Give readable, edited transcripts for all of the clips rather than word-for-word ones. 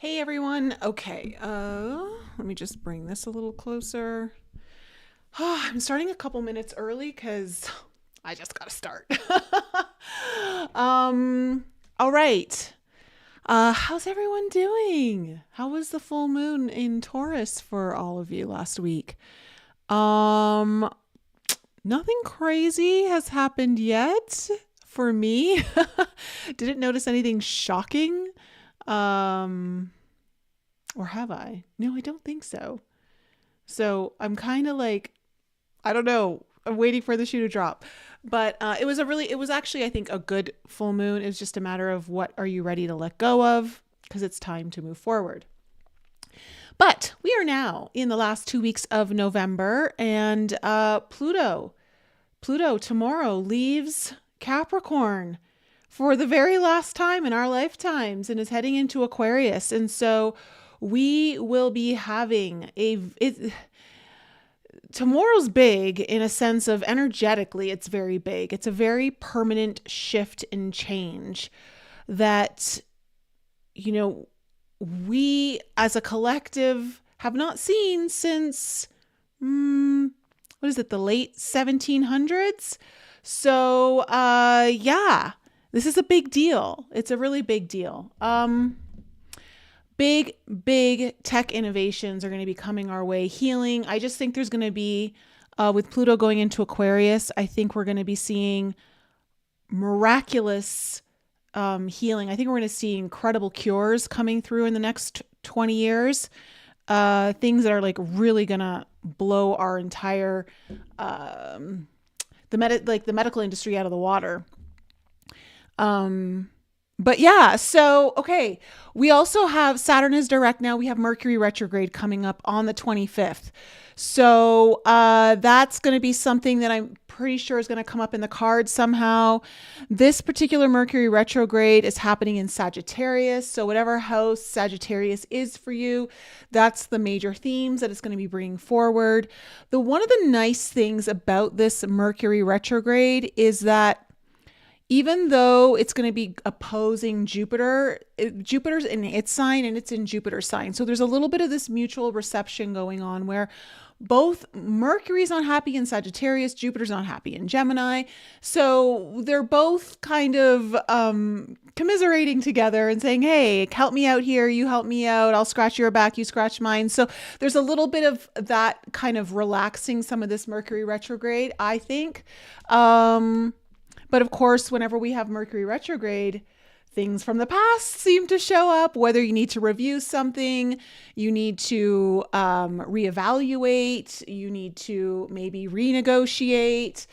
Hey everyone. Okay, let me just bring this a little closer. I'm starting a couple minutes early because I just gotta start. um, all right. How's everyone doing? How was the full moon in Taurus for all of you last week? Um, Nothing crazy has happened yet for me. Didn't notice anything shocking. Um, or have I? No, I don't think so. So I'm kind of like, I don't know. I'm waiting for the shoe to drop. But it was actually, I think, a good full moon. It was just a matter of what are you ready to let go of because it's time to move forward. But we are now in the last 2 weeks of November, and Pluto tomorrow leaves Capricorn for the very last time in our lifetimes and is heading into Aquarius. And so we will be having tomorrow's big in a sense of energetically, it's very big. It's a very permanent shift and change that, you know, we as a collective have not seen since, what is it, the late 1700s? So, yeah, this is a big deal. It's a really big deal. Big tech innovations are going to be coming our way. Healing. I just think there's going to be, with Pluto going into Aquarius, I think we're going to be seeing miraculous healing. I think we're going to see incredible cures coming through in the next 20 years. Things that are like really going to blow our entire, the medical industry out of the water. But yeah, so, okay. We also have Saturn is direct now. We have Mercury retrograde coming up on the 25th. So that's going to be something that I'm pretty sure is going to come up in the cards somehow. This particular Mercury retrograde is happening in Sagittarius. So whatever house Sagittarius is for you, that's the major themes that it's going to be bringing forward. One of the nice things about this Mercury retrograde is that even though it's going to be opposing Jupiter, Jupiter's in its sign and it's in Jupiter's sign. So there's a little bit of this mutual reception going on where both Mercury's not happy in Sagittarius, Jupiter's not happy in Gemini. So they're both kind of commiserating together and saying, hey, help me out here, you help me out, I'll scratch your back, you scratch mine. So there's a little bit of that kind of relaxing some of this Mercury retrograde, I think. But of course, whenever we have Mercury retrograde, things from the past seem to show up, whether you need to review something, you need to reevaluate, you need to maybe renegotiate,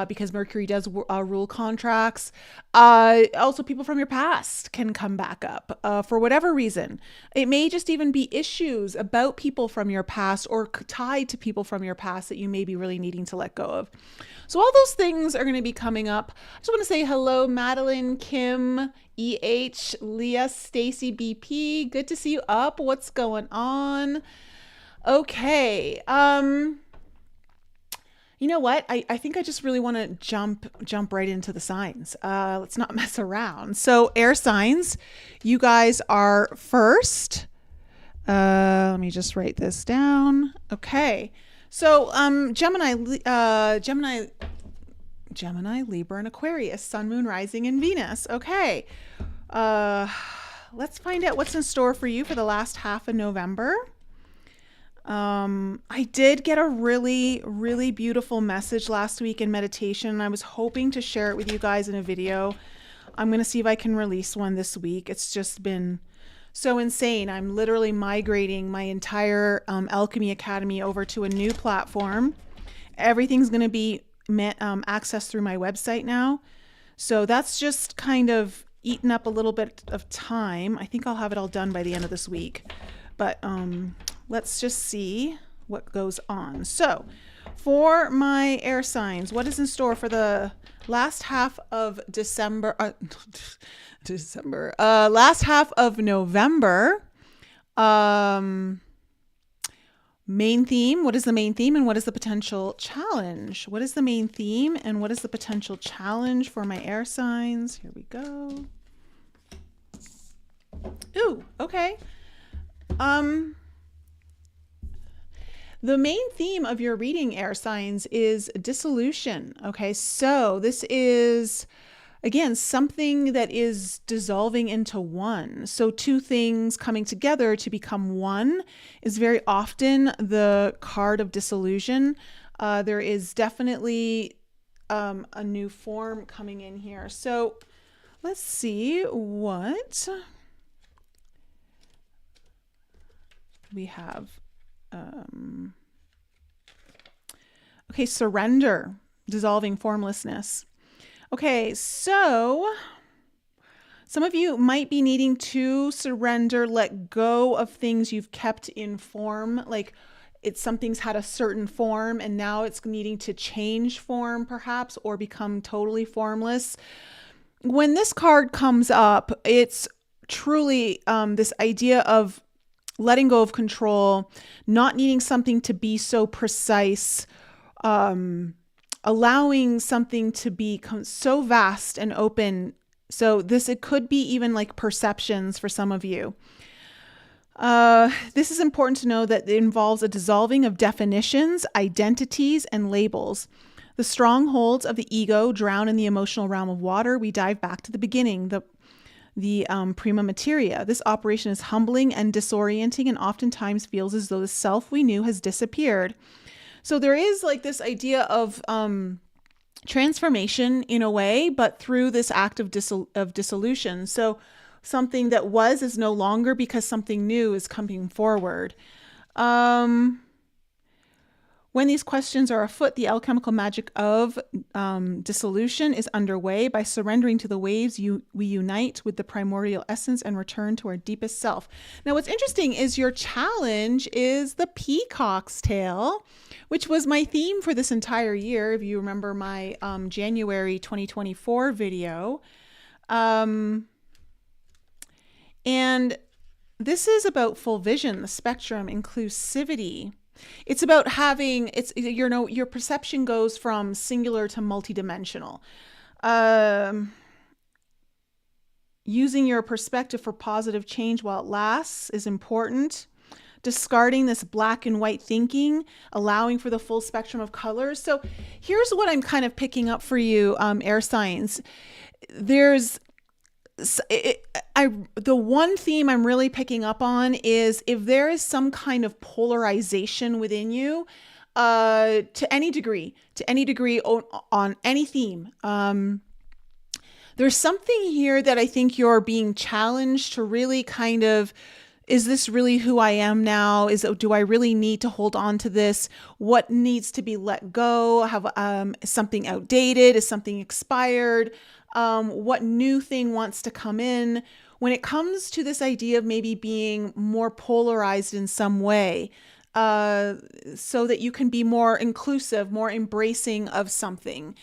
because Mercury does rule contracts. Also, people from your past can come back up for whatever reason. It may just even be issues about people from your past or tied to people from your past that you may be really needing to let go of. So all those things are going to be coming up. I just want to say hello, Madeline, Kim, EH, Leah, Stacy, BP. Good to see you up. What's going on? Okay. You know what? I think I just really want to jump right into the signs. Let's not mess around. So air signs, you guys are first. Let me just write this down. Okay. So Gemini, Libra, and Aquarius, Sun, Moon, Rising, and Venus. Okay. Let's find out what's in store for you for the last half of November. I did get a really, really beautiful message last week in meditation. I was hoping to share it with you guys in a video. I'm going to see if I can release one this week. It's just been so insane. I'm literally migrating my entire Alchemy Academy over to a new platform. Everything's going to be accessed through my website now. So that's just kind of eaten up a little bit of time. I think I'll have it all done by the end of this week. But let's just see what goes on. So for my air signs, what is in store for the last half of December? Last half of November. Main theme. What is the main theme and what is the potential challenge? What is the main theme and what is the potential challenge for my air signs? Here we go. Ooh, okay. The main theme of your reading, air signs, is dissolution. Okay, so this is, again, something that is dissolving into one. So two things coming together to become one is very often the card of dissolution. There is definitely a new form coming in here. So let's see what we have. Okay, surrender, dissolving formlessness. Okay, so some of you might be needing to surrender, let go of things you've kept in form, like something's had a certain form and now it's needing to change form perhaps, or become totally formless. When this card comes up, it's truly this idea of letting go of control, not needing something to be so precise, allowing something to be so vast and open. So it could be even like perceptions for some of you. This is important to know that it involves a dissolving of definitions, identities, and labels. The strongholds of the ego drown in the emotional realm of water. We dive back to the beginning, the prima materia. This operation is humbling and disorienting, and oftentimes feels as though the self we knew has disappeared. So there is like this idea of transformation in a way, but through this act of dissolution. So something that was is no longer, because something new is coming forward. When these questions are afoot, the alchemical magic of dissolution is underway. By surrendering to the waves, we unite with the primordial essence and return to our deepest self. Now, what's interesting is your challenge is the peacock's tail, which was my theme for this entire year. If you remember my January 2024 video. And this is about full vision, the spectrum, inclusivity. It's about having, your perception goes from singular to multidimensional. Using your perspective for positive change while it lasts is important. Discarding this black and white thinking, allowing for the full spectrum of colors. So here's what I'm kind of picking up for you, air signs. The one theme I'm really picking up on is if there is some kind of polarization within you, to any degree on any theme, there's something here that I think you're being challenged to really kind of, is this really who I am now? Do I really need to hold on to this? What needs to be let go? Have something outdated? Is something expired? What new thing wants to come in? When it comes to this idea of maybe being more polarized in some way, so that you can be more inclusive, more embracing of something.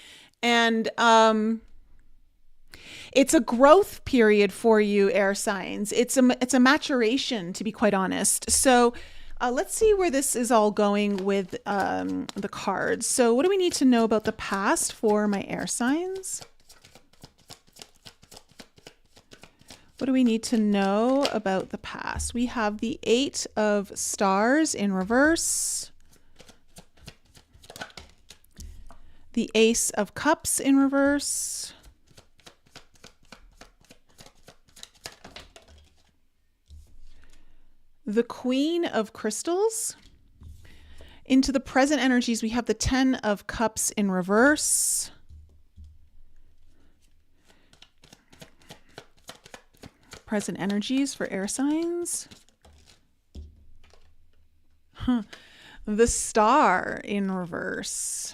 And it's a growth period for you, air signs. It's a maturation, to be quite honest. So let's see where this is all going with the cards. So what do we need to know about the past for my air signs? What do we need to know about the past? We have the 8 of Stars in reverse. The Ace of Cups in reverse. The Queen of Crystals. Into the present energies, we have the 10 of Cups in reverse. Present energies for air signs. The Star in reverse.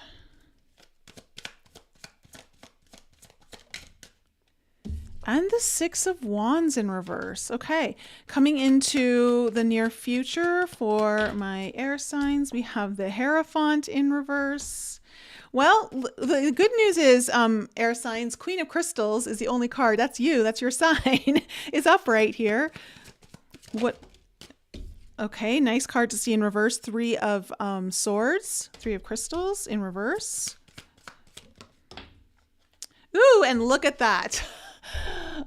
And the 6 of Wands in reverse. Okay, coming into the near future for my air signs, we have the Hierophant in reverse. Well, the good news is, air signs, Queen of Crystals is the only card. That's you. That's your sign. It's up right here. Okay, nice card to see in reverse. 3 of Swords, 3 of Crystals in reverse. Ooh, and look at that.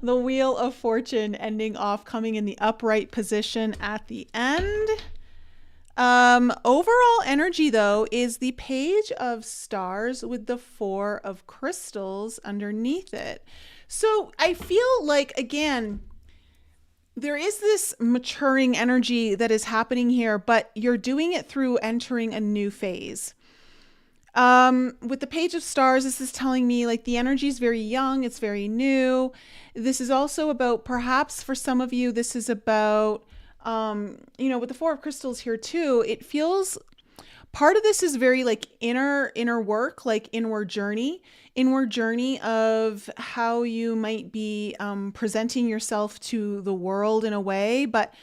The Wheel of Fortune ending off coming in the upright position at the end. Overall energy though is the Page of Stars with the Four of Crystals underneath it. So I feel like, again, there is this maturing energy that is happening here, but you're doing it through entering a new phase. With the Page of Stars, this is telling me like the energy is very young, it's very new. This is also about, perhaps for some of you, this is about, with the Four of Crystals here too, it feels part of this is very like inner work, like inward journey of how you might be presenting yourself to the world in a way. But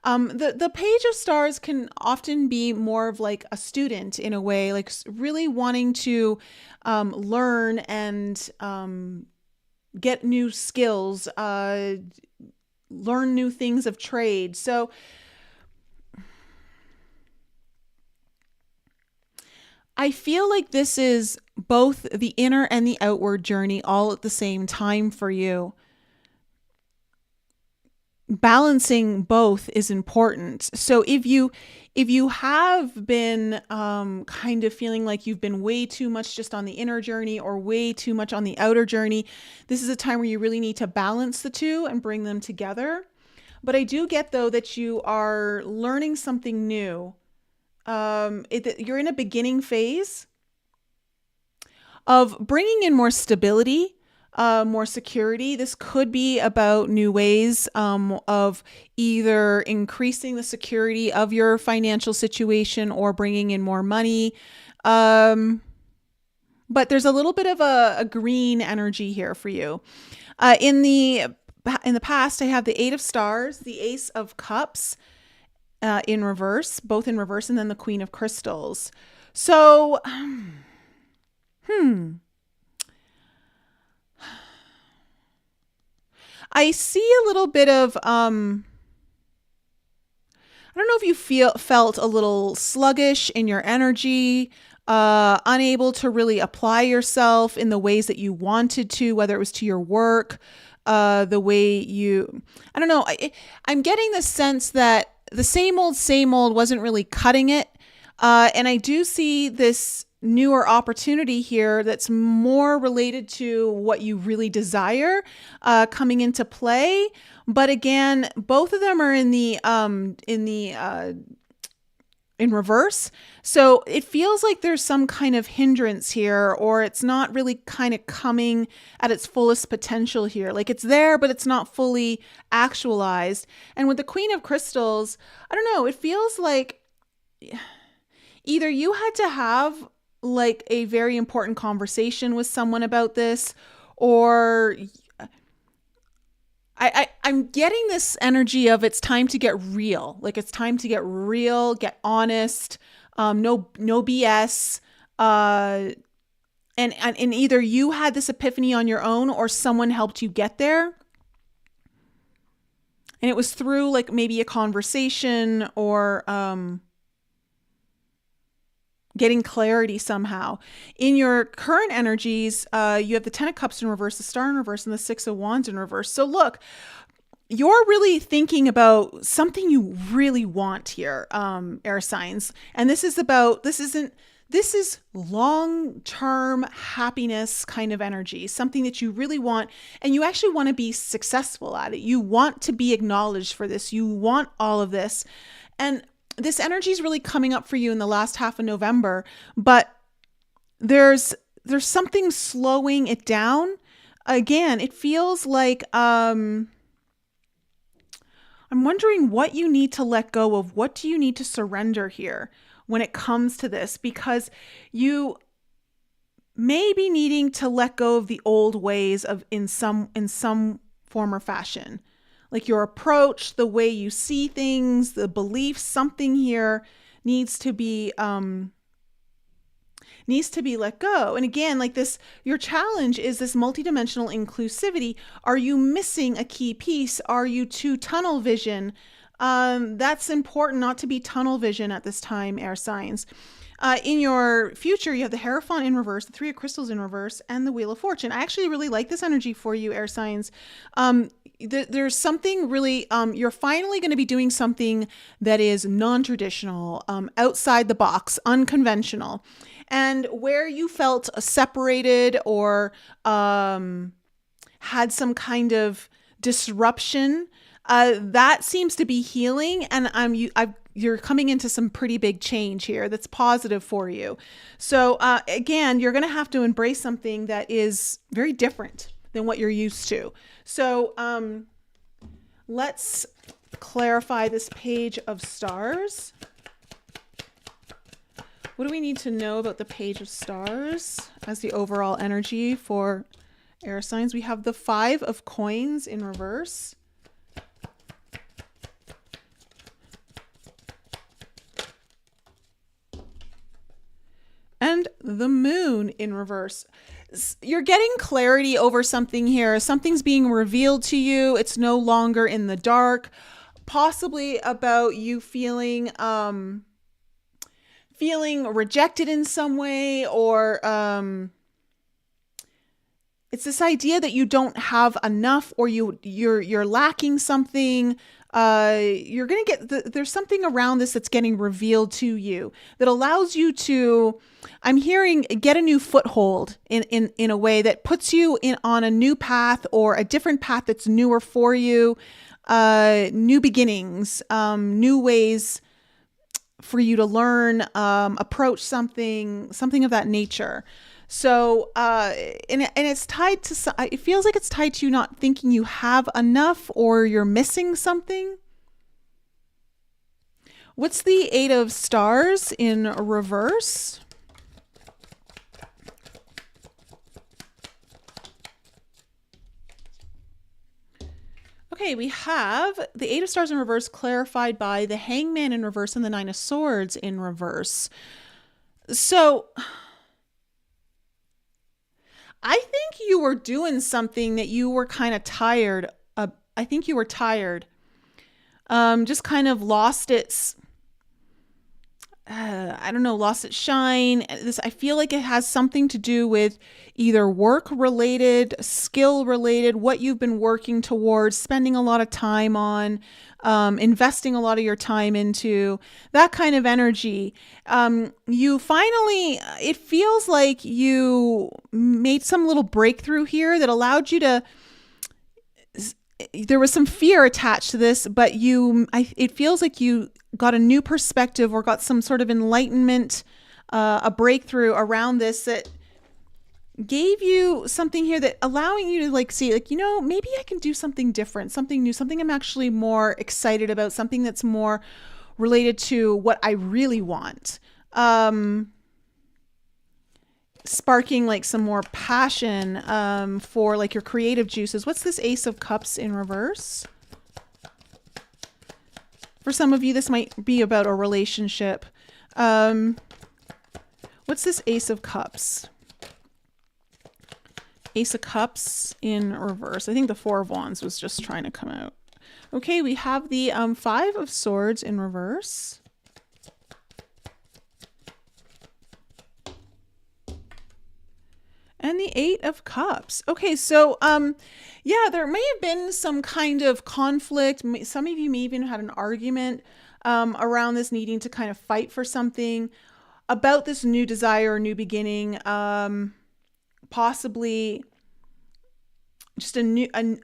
the Page of Stars can often be more of like a student in a way, like really wanting to learn and get new skills, learn new things of trade. So I feel like this is both the inner and the outward journey all at the same time for you. Balancing both is important. So if you have been kind of feeling like you've been way too much just on the inner journey or way too much on the outer journey, this is a time where you really need to balance the two and bring them together. But I do get though that you are learning something new. You're in a beginning phase of bringing in more stability, more security. This could be about new ways of either increasing the security of your financial situation or bringing in more money. But there's a little bit of a green energy here for you. In the past, I have the Eight of Stars, the Ace of Cups, in reverse, both in reverse, and then the Queen of Crystals. So, I see a little bit of, I don't know if you felt a little sluggish in your energy, unable to really apply yourself in the ways that you wanted to, whether it was to your work, the way you, I don't know. I'm getting the sense that the same old wasn't really cutting it. And I do see this newer opportunity here that's more related to what you really desire coming into play. But again, both of them are in reverse. So it feels like there's some kind of hindrance here, or it's not really kind of coming at its fullest potential here. Like it's there, but it's not fully actualized. And with the Queen of Crystals, I don't know, it feels like either you had to have like a very important conversation with someone about this, or I'm getting this energy of it's time to get real. Like it's time to get real, get honest, no BS. And either you had this epiphany on your own or someone helped you get there. And it was through like maybe a conversation or getting clarity somehow. In your current energies, you have the Ten of Cups in reverse, the Star in reverse, and the Six of Wands in reverse. So look, you're really thinking about something you really want here, air signs. And this is long-term happiness kind of energy, something that you really want, and you actually want to be successful at it. You want to be acknowledged for this. You want all of this. And this energy is really coming up for you in the last half of November, but there's something slowing it down. Again, it feels like I'm wondering what you need to let go of. What do you need to surrender here when it comes to this? Because you may be needing to let go of the old ways of in some form or fashion. Like your approach, the way you see things, the beliefs, something here needs to be let go. And again, like this, your challenge is this multidimensional inclusivity. Are you missing a key piece? Are you too tunnel vision? That's important not to be tunnel vision at this time, air signs. In your future, you have the Hierophant in reverse, the Three of Crystals in reverse, and the Wheel of Fortune. I actually really like this energy for you, air signs. There's something really, you're finally going to be doing something that is non-traditional, outside the box, unconventional. And where you felt separated or had some kind of disruption, that seems to be healing, and you're coming into some pretty big change here that's positive for you. So again, you're going to have to embrace something that is very different than what you're used to. So let's clarify this Page of Stars. What do we need to know about the Page of Stars as the overall energy for air signs? We have the Five of Coins in reverse. And the Moon in reverse. You're getting clarity over something here. Something's being revealed to you. It's no longer in the dark. Possibly about you feeling rejected in some way, or it's this idea that you don't have enough, or you're lacking something. You're going to get there's something around this that's getting revealed to you that allows you to, I'm hearing, get a new foothold in a way that puts you on a new path, or a different path that's newer for you, new beginnings, new ways for you to learn, approach something of that nature. So, and it's tied to, it feels like it's tied to you not thinking you have enough, or you're missing something. What's the Eight of Stars in reverse? Okay, we have the Eight of Stars in reverse clarified by the Hangman in reverse and the Nine of Swords in reverse. So I think you were doing something that you were kind of tired of. I think you were tired. Just kind of lost its, lost its shine. I feel like it has something to do with either work related, skill related, what you've been working towards, spending a lot of time on, investing a lot of your time into, that kind of energy. You finally, it feels like you made some little breakthrough here that allowed you to, there was some fear attached to this, but it feels like you got a new perspective, or got some sort of enlightenment, a breakthrough around this that gave you something here that allowing you to see, maybe I can do something different, something new, something I'm actually more excited about, something that's more related to what I really want. Sparking some more passion for your creative juices. What's this Ace of Cups in reverse? For some of you, this might be about a relationship. What's this Ace of Cups? Ace of Cups in reverse. I think the Four of Wands was just trying to come out. Okay, we have the Five of Swords in reverse. And the Eight of Cups. Okay, so yeah, there may have been some kind of conflict. Some of you may even had an argument around this, needing to kind of fight for something about this new desire or new beginning. Possibly just a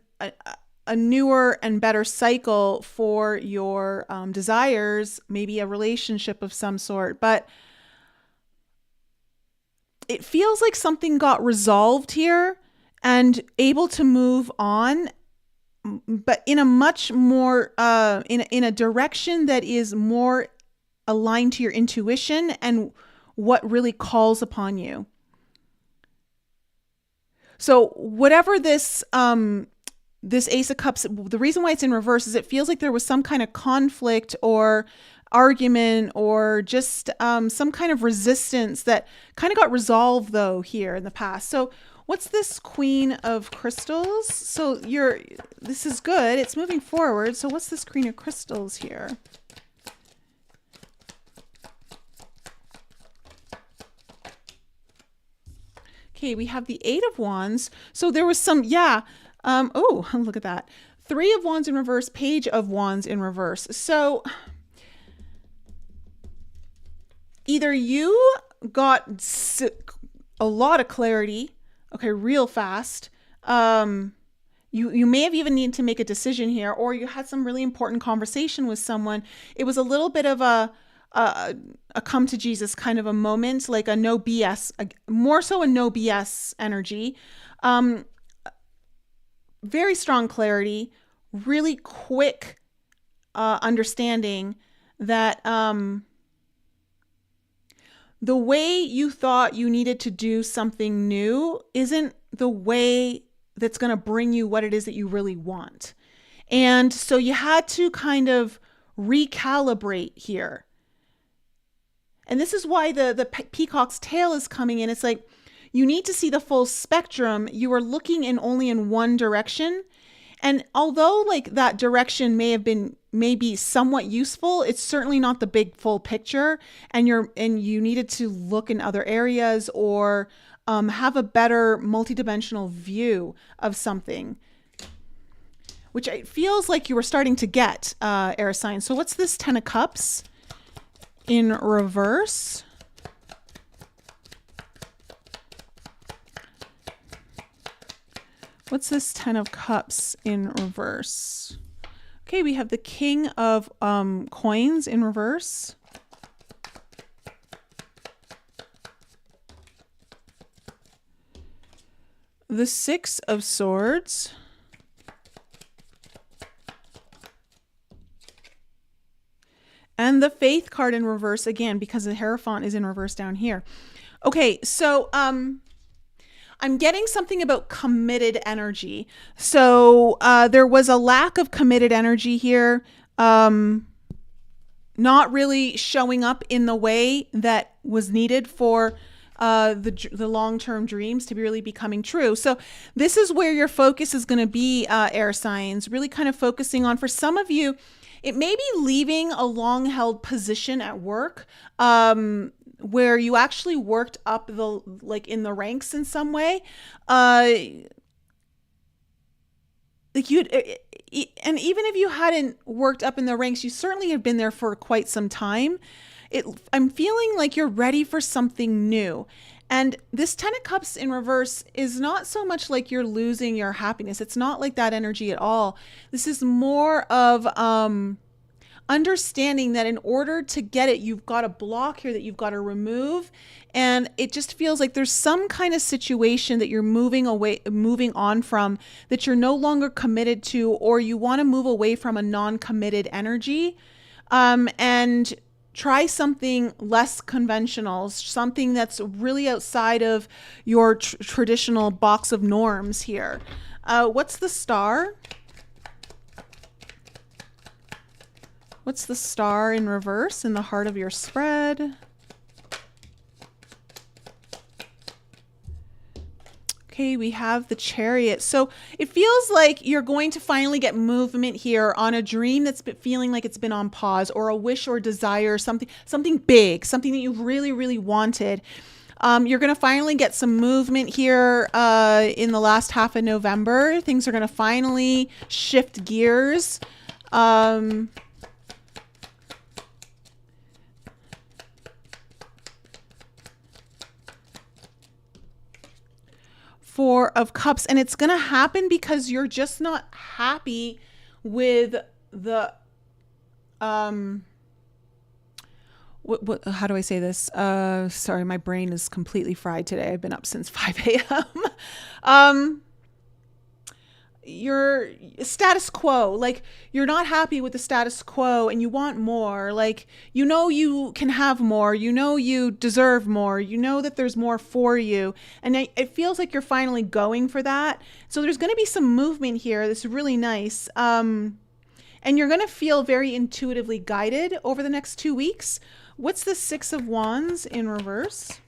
newer and better cycle for your desires, maybe a relationship of some sort. But it feels like something got resolved here and able to move on, but in a much more, in a direction that is more aligned to your intuition and what really calls upon you. So whatever this, this Ace of Cups, the reason why it's in reverse is it feels like there was some kind of conflict or argument, or just some kind of resistance that kind of got resolved though here in the past. So What's this Queen of Crystals? So this is good. It's moving forward. So what's this Queen of Crystals here? Okay, we have the Eight of Wands. So there was some, yeah. Oh, look at that. Three of Wands in reverse, Page of Wands in reverse. So either you got a lot of clarity, okay, real fast. You may have even needed to make a decision here, or you had some really important conversation with someone. It was a little bit of a come to Jesus kind of a moment, like a no BS, more so a no BS energy. Very strong clarity, really quick understanding that the way you thought you needed to do something new isn't the way that's going to bring you what it is that you really want. And so you had to kind of recalibrate here. And this is why the peacock's tail is coming in. It's like, you need to see the full spectrum. You are looking only in one direction. And although like that direction may be somewhat useful, it's certainly not the big full picture. And you needed to look in other areas or have a better multidimensional view of something, which it feels like you were starting to get, air signs. So what's this Ten of Cups in reverse? What's this Ten of Cups in reverse? Okay, we have the King of Coins in reverse. The Six of Swords. And the Faith card in reverse again, because the Hierophant is in reverse down here. Okay, so I'm getting something about committed energy. So there was a lack of committed energy here, not really showing up in the way that was needed for the long-term dreams to really be coming true. So this is where your focus is going to be, air signs, really kind of focusing on, for some of you, it may be leaving a long-held position at work, where you actually worked up in the ranks in some way. Like and even if you hadn't worked up in the ranks, you certainly have been there for quite some time. I'm feeling like you're ready for something new. And this Ten of Cups in reverse is not so much like you're losing your happiness. It's not like that energy at all. This is more of understanding that in order to get it, you've got a block here that you've got to remove. And it just feels like there's some kind of situation that you're moving on from, that you're no longer committed to, or you want to move away from a non-committed energy, and try something less conventional, something that's really outside of your traditional box of norms here. What's the Star? What's the Star in reverse in the heart of your spread? Okay, we have the Chariot. So it feels like you're going to finally get movement here on a dream that's been feeling like it's been on pause, or a wish or desire, something big, something that you really, really wanted. You're going to finally get some movement here in the last half of November. Things are going to finally shift gears. Four of Cups, and it's going to happen because you're just not happy with the how do I say this? Sorry, my brain is completely fried today. I've been up since 5 a.m. Your status quo, like you're not happy with the status quo and you want more. Like, you know, you can have more, you know, you deserve more, you know that there's more for you. And it feels like you're finally going for that. So there's going to be some movement here. This is really nice. And you're going to feel very intuitively guided over the next 2 weeks. What's the Six of Wands in reverse?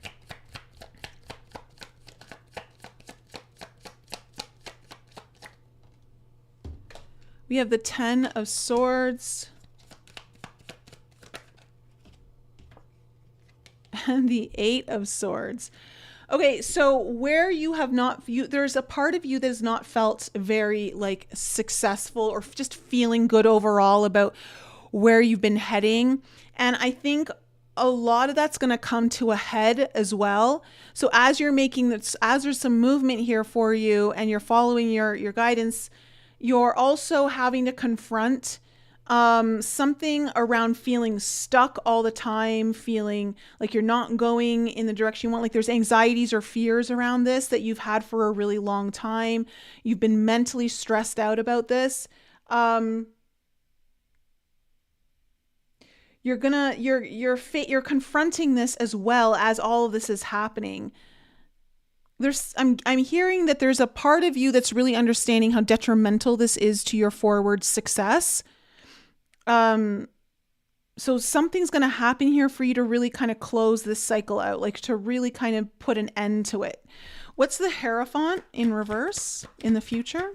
We have the 10 of Swords and the 8 of Swords. Okay, so where you have not, there's a part of you that has not felt very like successful or just feeling good overall about where you've been heading. And I think a lot of that's going to come to a head as well. So as you're making this, as there's some movement here for you and you're following your guidance, you're also having to confront something around feeling stuck all the time, feeling like you're not going in the direction you want. Like there's anxieties or fears around this that you've had for a really long time. You've been mentally stressed out about this. You're confronting this as well as all of this is happening. I'm hearing that there's a part of you that's really understanding how detrimental this is to your forward success. So something's going to happen here for you to really kind of close this cycle out, like to really kind of put an end to it. What's the Hierophant in reverse in the future?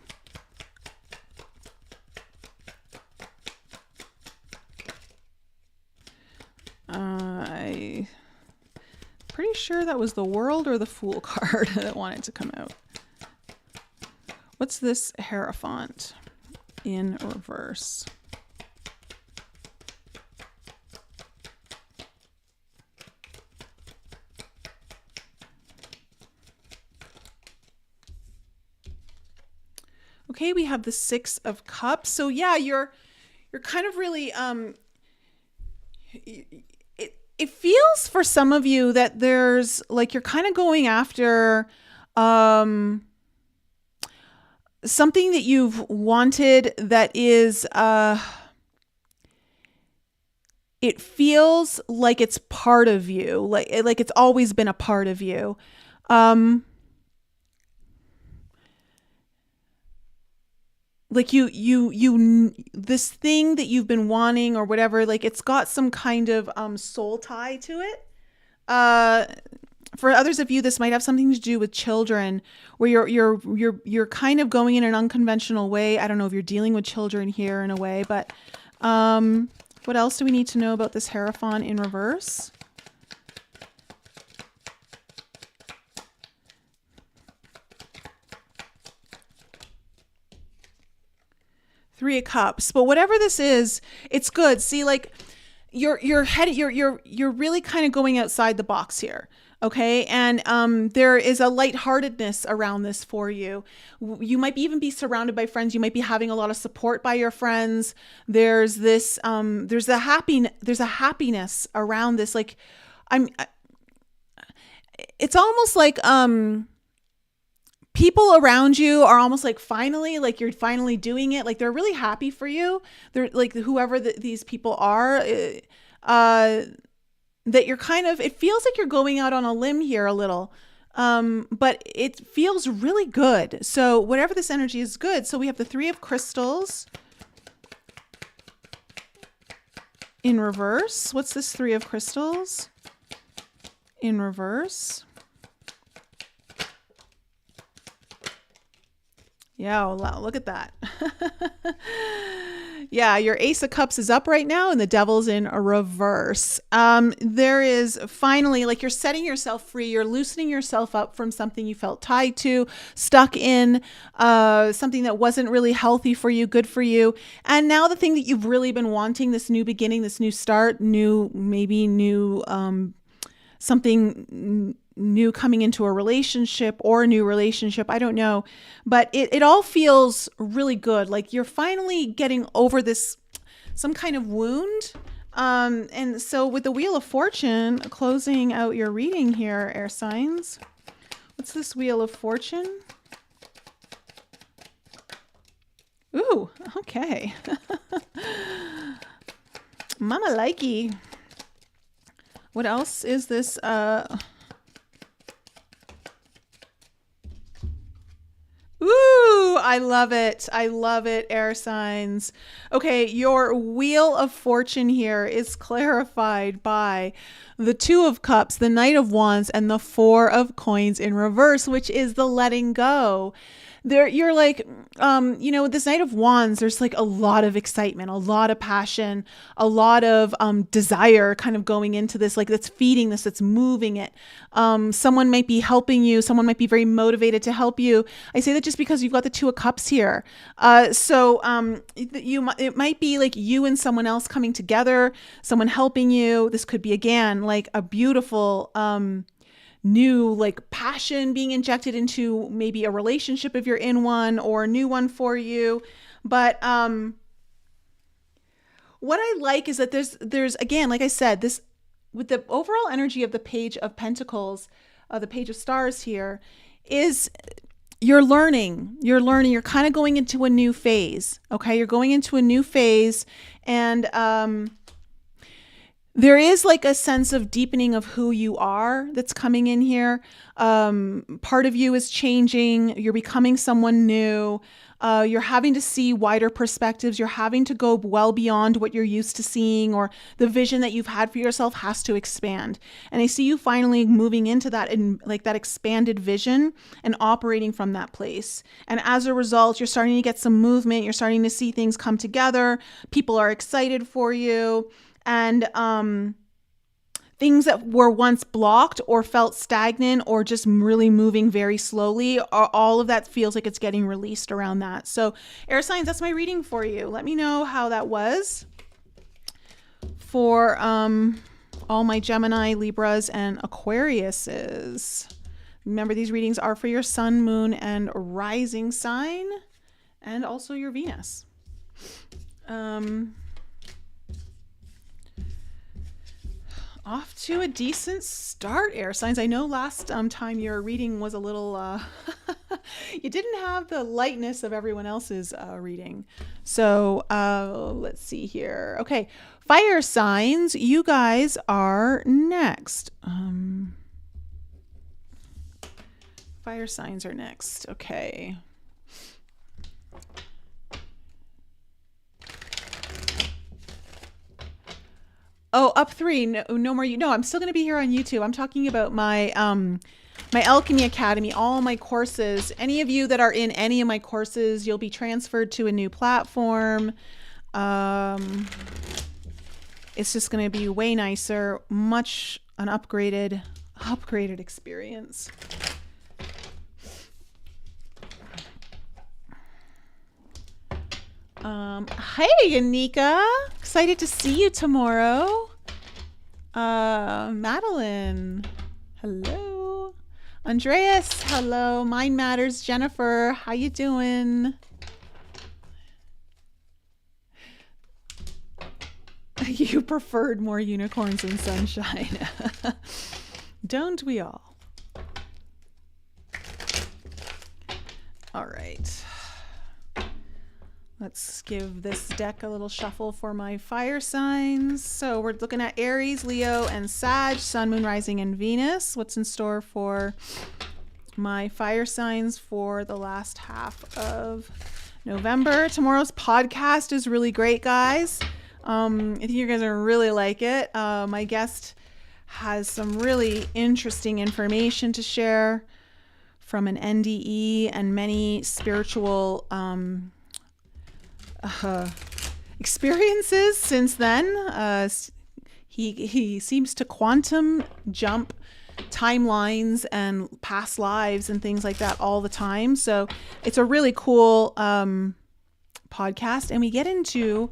I'm pretty sure that was the World or the Fool card that wanted to come out. What's this Hierophant in reverse? Okay, we have the 6 of Cups. So yeah, you're kind of really it feels for some of you that there's like you're kind of going after something that you've wanted that is it feels like it's part of you, like it's always been a part of you. Like you this thing that you've been wanting or whatever, like it's got some kind of soul tie to it. For others of you, this might have something to do with children, where you're kind of going in an unconventional way. I don't know if you're dealing with children here in a way, but what else do we need to know about this Hierophant in reverse? Three of Cups. But whatever this is, it's good. See, like you're really kind of going outside the box here. Okay. And there is a lightheartedness around this for you. You might even be surrounded by friends. You might be having a lot of support by your friends. There's this there's a happiness around this. Like it's almost like people around you are almost like like you're finally doing it. Like they're really happy for you. They're like whoever these people are, that you're kind of, it feels like you're going out on a limb here a little. But it feels really good. So whatever this energy is good. So we have the 3 of Crystals in reverse. What's this 3 of Crystals in reverse? Yeah, wow, look at that. Yeah, your Ace of Cups is up right now and the Devil's in a reverse. There is finally, like you're setting yourself free. You're loosening yourself up from something you felt tied to, stuck in, something that wasn't really healthy for you, good for you. And now the thing that you've really been wanting, this new beginning, this new start, something new coming into a relationship or a new relationship. I don't know, but it all feels really good. Like you're finally getting over this, some kind of wound. And so with the Wheel of Fortune closing out your reading here, air signs, what's this Wheel of Fortune? Ooh, okay. Mama likey. What else is this? Ooh, I love it. I love it, air signs. Okay, your Wheel of Fortune here is clarified by the 2 of Cups, the Knight of Wands, and the 4 of Coins in reverse, which is the letting go. there you're like, you know, with this Knight of Wands, there's like a lot of excitement, a lot of passion, a lot of desire kind of going into this, like that's feeding this, that's moving it. Someone might be helping you, someone might be very motivated to help you. I say that just because you've got the Two of Cups here. It might be like you and someone else coming together, someone helping you. This could be again like a beautiful new like passion being injected into maybe a relationship if you're in one, or a new one for you. But what I like is that there's again, like I said, this with the overall energy of the Page of Pentacles, the Page of Stars here, is you're learning, you're kind of going into a new phase. Okay. You're going into a new phase, and there is like a sense of deepening of who you are that's coming in here. Part of you is changing. You're becoming someone new. You're having to see wider perspectives. You're having to go well beyond what you're used to seeing, or the vision that you've had for yourself has to expand. And I see you finally moving into that, and like that expanded vision, and operating from that place. And as a result, you're starting to get some movement. You're starting to see things come together. People are excited for you. And things that were once blocked or felt stagnant or just really moving very slowly, all of that feels like it's getting released around that. So air signs, that's my reading for you. Let me know how that was for all my Gemini, Libras, and Aquariuses. Remember, these readings are for your sun, moon, and rising sign, and also your Venus. Off to a decent start, air signs. I know last time your reading was a little, you didn't have the lightness of everyone else's reading. So let's see here. Okay, fire signs, you guys are next. Fire signs are next. Okay. Oh, up 3. No more. No, I'm still going to be here on YouTube. I'm talking about my my Alchemy Academy, all my courses. Any of you that are in any of my courses, you'll be transferred to a new platform. It's just going to be way nicer, much an upgraded experience. Hey, Anika. Excited to see you tomorrow. Madeline. Hello. Andreas. Hello. Mind Matters. Jennifer. How you doing? You preferred more unicorns and sunshine. Don't we all? All right. Let's give this deck a little shuffle for my fire signs. So we're looking at Aries, Leo, and Sag, Sun, Moon, Rising, and Venus. What's in store for my fire signs for the last half of November? Tomorrow's podcast is really great, guys. I think you guys are gonna really like it. My guest has some really interesting information to share from an NDE and many spiritual experiences since then. He seems to quantum jump timelines and past lives and things like that all the time. So it's a really cool podcast, and we get into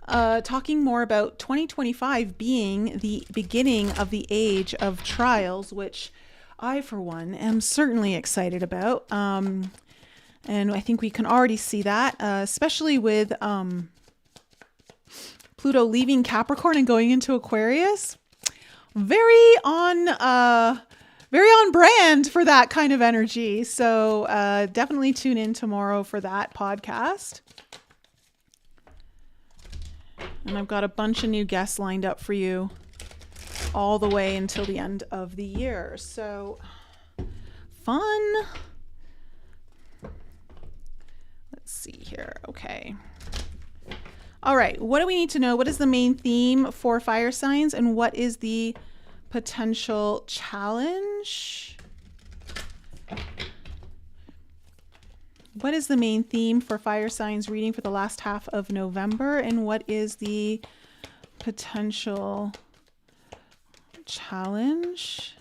talking more about 2025 being the beginning of the age of trials, which I, for one, am certainly excited about. And I think we can already see that, especially with Pluto leaving Capricorn and going into Aquarius. Very on brand for that kind of energy. So definitely tune in tomorrow for that podcast. And I've got a bunch of new guests lined up for you all the way until the end of the year. So fun. Let's see here. Okay. All right. What do we need to know? What is the main theme for fire signs, and what is the potential challenge? What is the main theme for fire signs reading for the last half of November? And what is the potential challenge?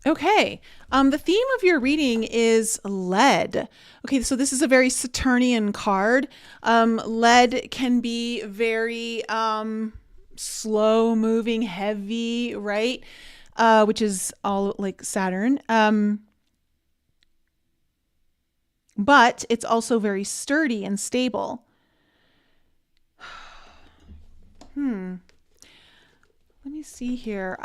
Okay, the theme of your reading is lead. Okay, so this is a very Saturnian card. Lead can be very slow moving, heavy, right? Which is all like Saturn. But it's also very sturdy and stable. Let me see here.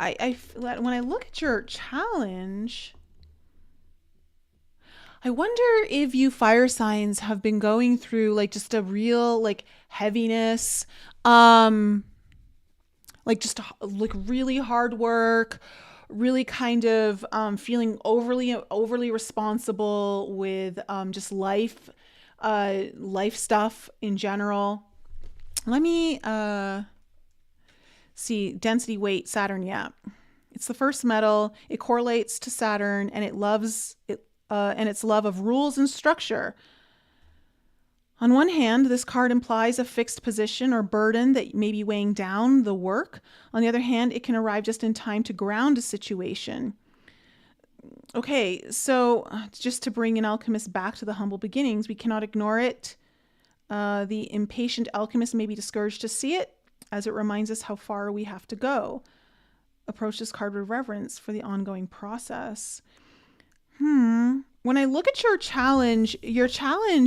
When I look at your challenge, I wonder if you fire signs have been going through like just a real like heaviness, like just like really hard work, really kind of feeling overly responsible with just life stuff in general. Let me see, density, weight, Saturn, yeah. It's the first metal. It correlates to Saturn, and it loves it, and its love of rules and structure. On one hand, this card implies a fixed position or burden that may be weighing down the work. On the other hand, it can arrive just in time to ground a situation. Okay, so just to bring an alchemist back to the humble beginnings, we cannot ignore it. The impatient alchemist may be discouraged to see it, as it reminds us how far we have to go. Approach this card with reverence for the ongoing process. When I look at your challenge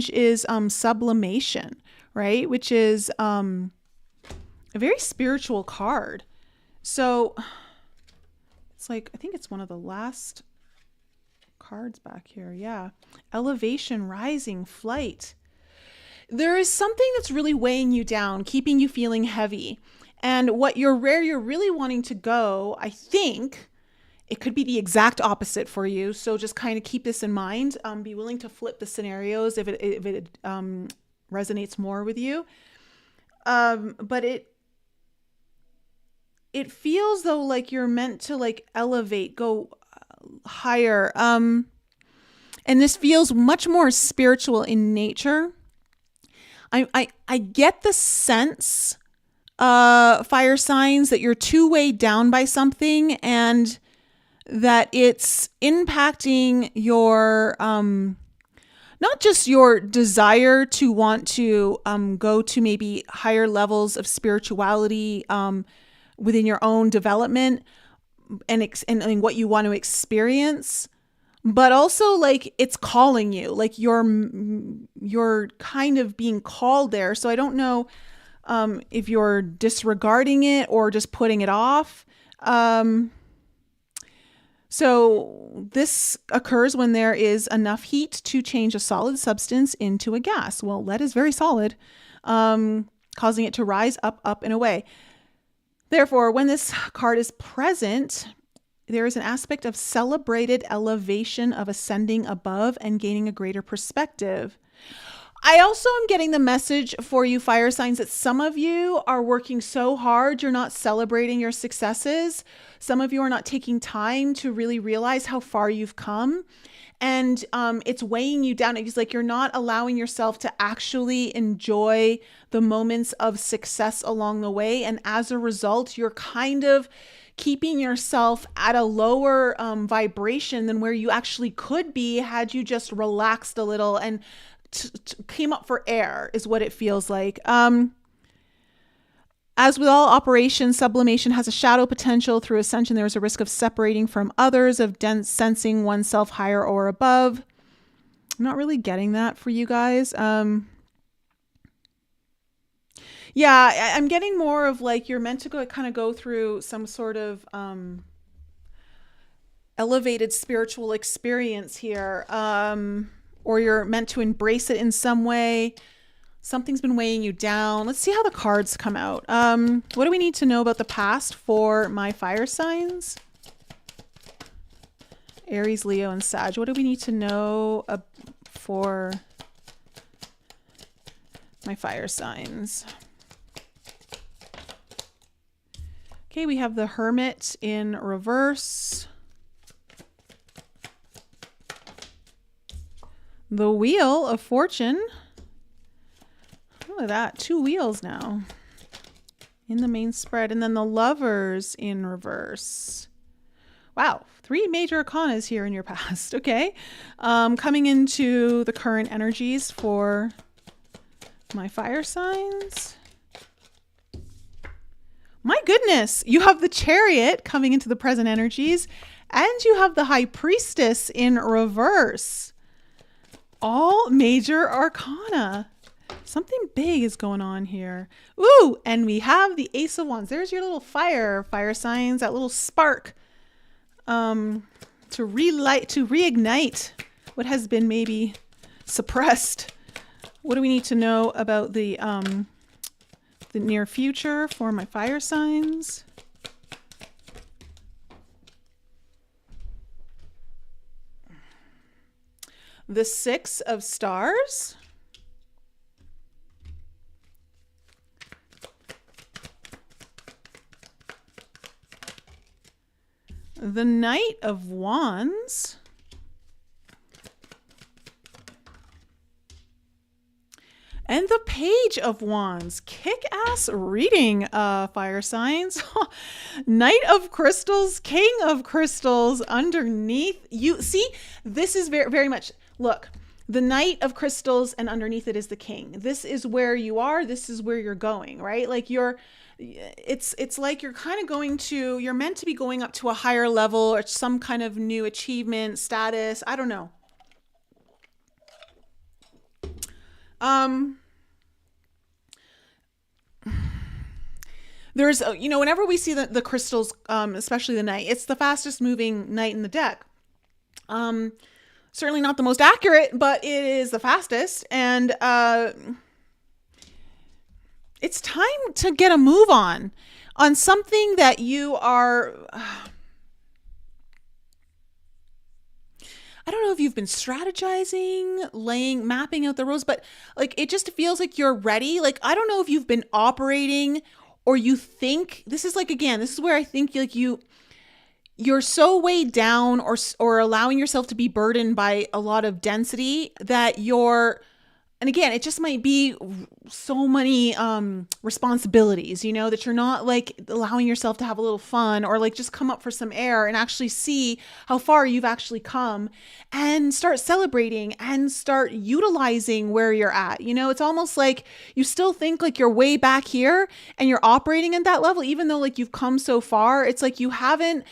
is sublimation, right? Which is a very spiritual card. So it's like, I think it's one of the last cards back here. Yeah. Elevation, rising, flight. There is something that's really weighing you down, keeping you feeling heavy. And where you're really wanting to go, I think it could be the exact opposite for you. So just kind of keep this in mind. Be willing to flip the scenarios if it resonates more with you. But it feels though like you're meant to like elevate, go higher. And this feels much more spiritual in nature. I get the sense, fire signs, that you're too weighed down by something and that it's impacting your, not just your desire to want to go to maybe higher levels of spirituality within your own development and what you want to experience, but also like it's calling you, like you're kind of being called there. So I don't know if you're disregarding it or just putting it off. So this occurs when there is enough heat to change a solid substance into a gas. Well, lead is very solid, causing it to rise up, up and away. Therefore, when this card is present, there is an aspect of celebrated elevation, of ascending above and gaining a greater perspective. I also am getting the message for you fire signs that some of you are working so hard, you're not celebrating your successes. Some of you are not taking time to really realize how far you've come. And it's weighing you down. It's like you're not allowing yourself to actually enjoy the moments of success along the way. And as a result, you're kind of keeping yourself at a lower vibration than where you actually could be had you just relaxed a little and came up for air, is what it feels like. As with all operations, sublimation has a shadow potential. Through ascension, there is a risk of separating from others, of sensing oneself higher or above. I'm not really getting that for you guys. Yeah, I'm getting more of like you're meant to go through some sort of elevated spiritual experience here, or you're meant to embrace it in some way. Something's been weighing you down. Let's see how the cards come out. What do we need to know about the past for my fire signs? Aries, Leo, and Sag. What do we need to know for my fire signs. Okay, we have the Hermit in reverse. The Wheel of Fortune. Look at that, 2 wheels now in the main spread. And then the Lovers in reverse. Wow, 3 major arcanas here in your past. Okay, coming into the current energies for my fire signs. My goodness, you have the Chariot coming into the present energies, and you have the High Priestess in reverse. All major arcana. Something big is going on here. Ooh, and we have the Ace of Wands. There's your little fire signs, that little spark to reignite what has been maybe suppressed. What do we need to know about the near future for my fire signs? The 6 of Stars. The Knight of Wands. And the Page of Wands. Kick-ass reading, fire signs. Knight of Crystals, King of Crystals underneath. You see, this is very, very much, look, the Knight of Crystals and underneath it is the King. This is where you are. This is where you're going, right? Like it's like you're kind of you're meant to be going up to a higher level or some kind of new achievement, status. I don't know. There's, whenever we see the crystals, especially the Knight, it's the fastest moving Knight in the deck. Certainly not the most accurate, but it is the fastest. And it's time to get a move on something that you are... I don't know if you've been strategizing, mapping out the roads, but like it just feels like you're ready. Like, I don't know if you've been operating or you think this is like, again, this is where I think like you're so weighed down or allowing yourself to be burdened by a lot of density that and again, it just might be so many responsibilities, that you're not like allowing yourself to have a little fun or like just come up for some air and actually see how far you've actually come and start celebrating and start utilizing where you're at. It's almost like you still think like you're way back here and you're operating at that level, even though like you've come so far. It's like you haven't,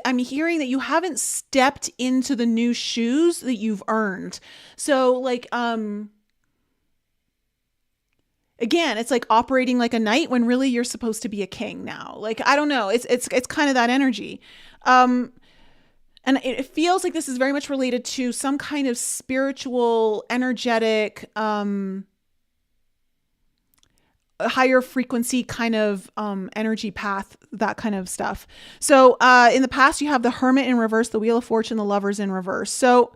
I'm hearing that you haven't stepped into the new shoes that you've earned. So like, again, it's like operating like a knight when really you're supposed to be a king now. Like, I don't know. It's kind of that energy. And it feels like this is very much related to some kind of spiritual, energetic, higher frequency kind of energy path, that kind of stuff. So in the past, you have the Hermit in reverse, the Wheel of Fortune, the Lovers in reverse. So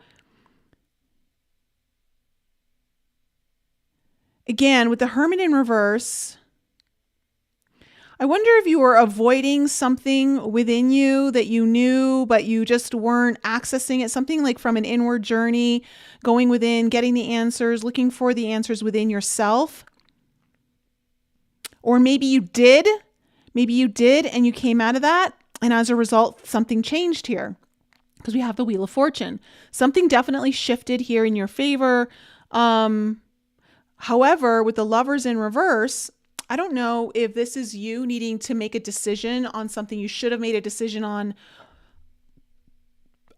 again, with the Hermit in reverse, I wonder if you were avoiding something within you that you knew, but you just weren't accessing it. Something like from an inward journey, going within, getting the answers, looking for the answers within yourself. Or maybe you did and you came out of that. And as a result, something changed here because we have the Wheel of Fortune. Something definitely shifted here in your favor. However, with the Lovers in reverse, I don't know if this is you needing to make a decision on something you should have made a decision on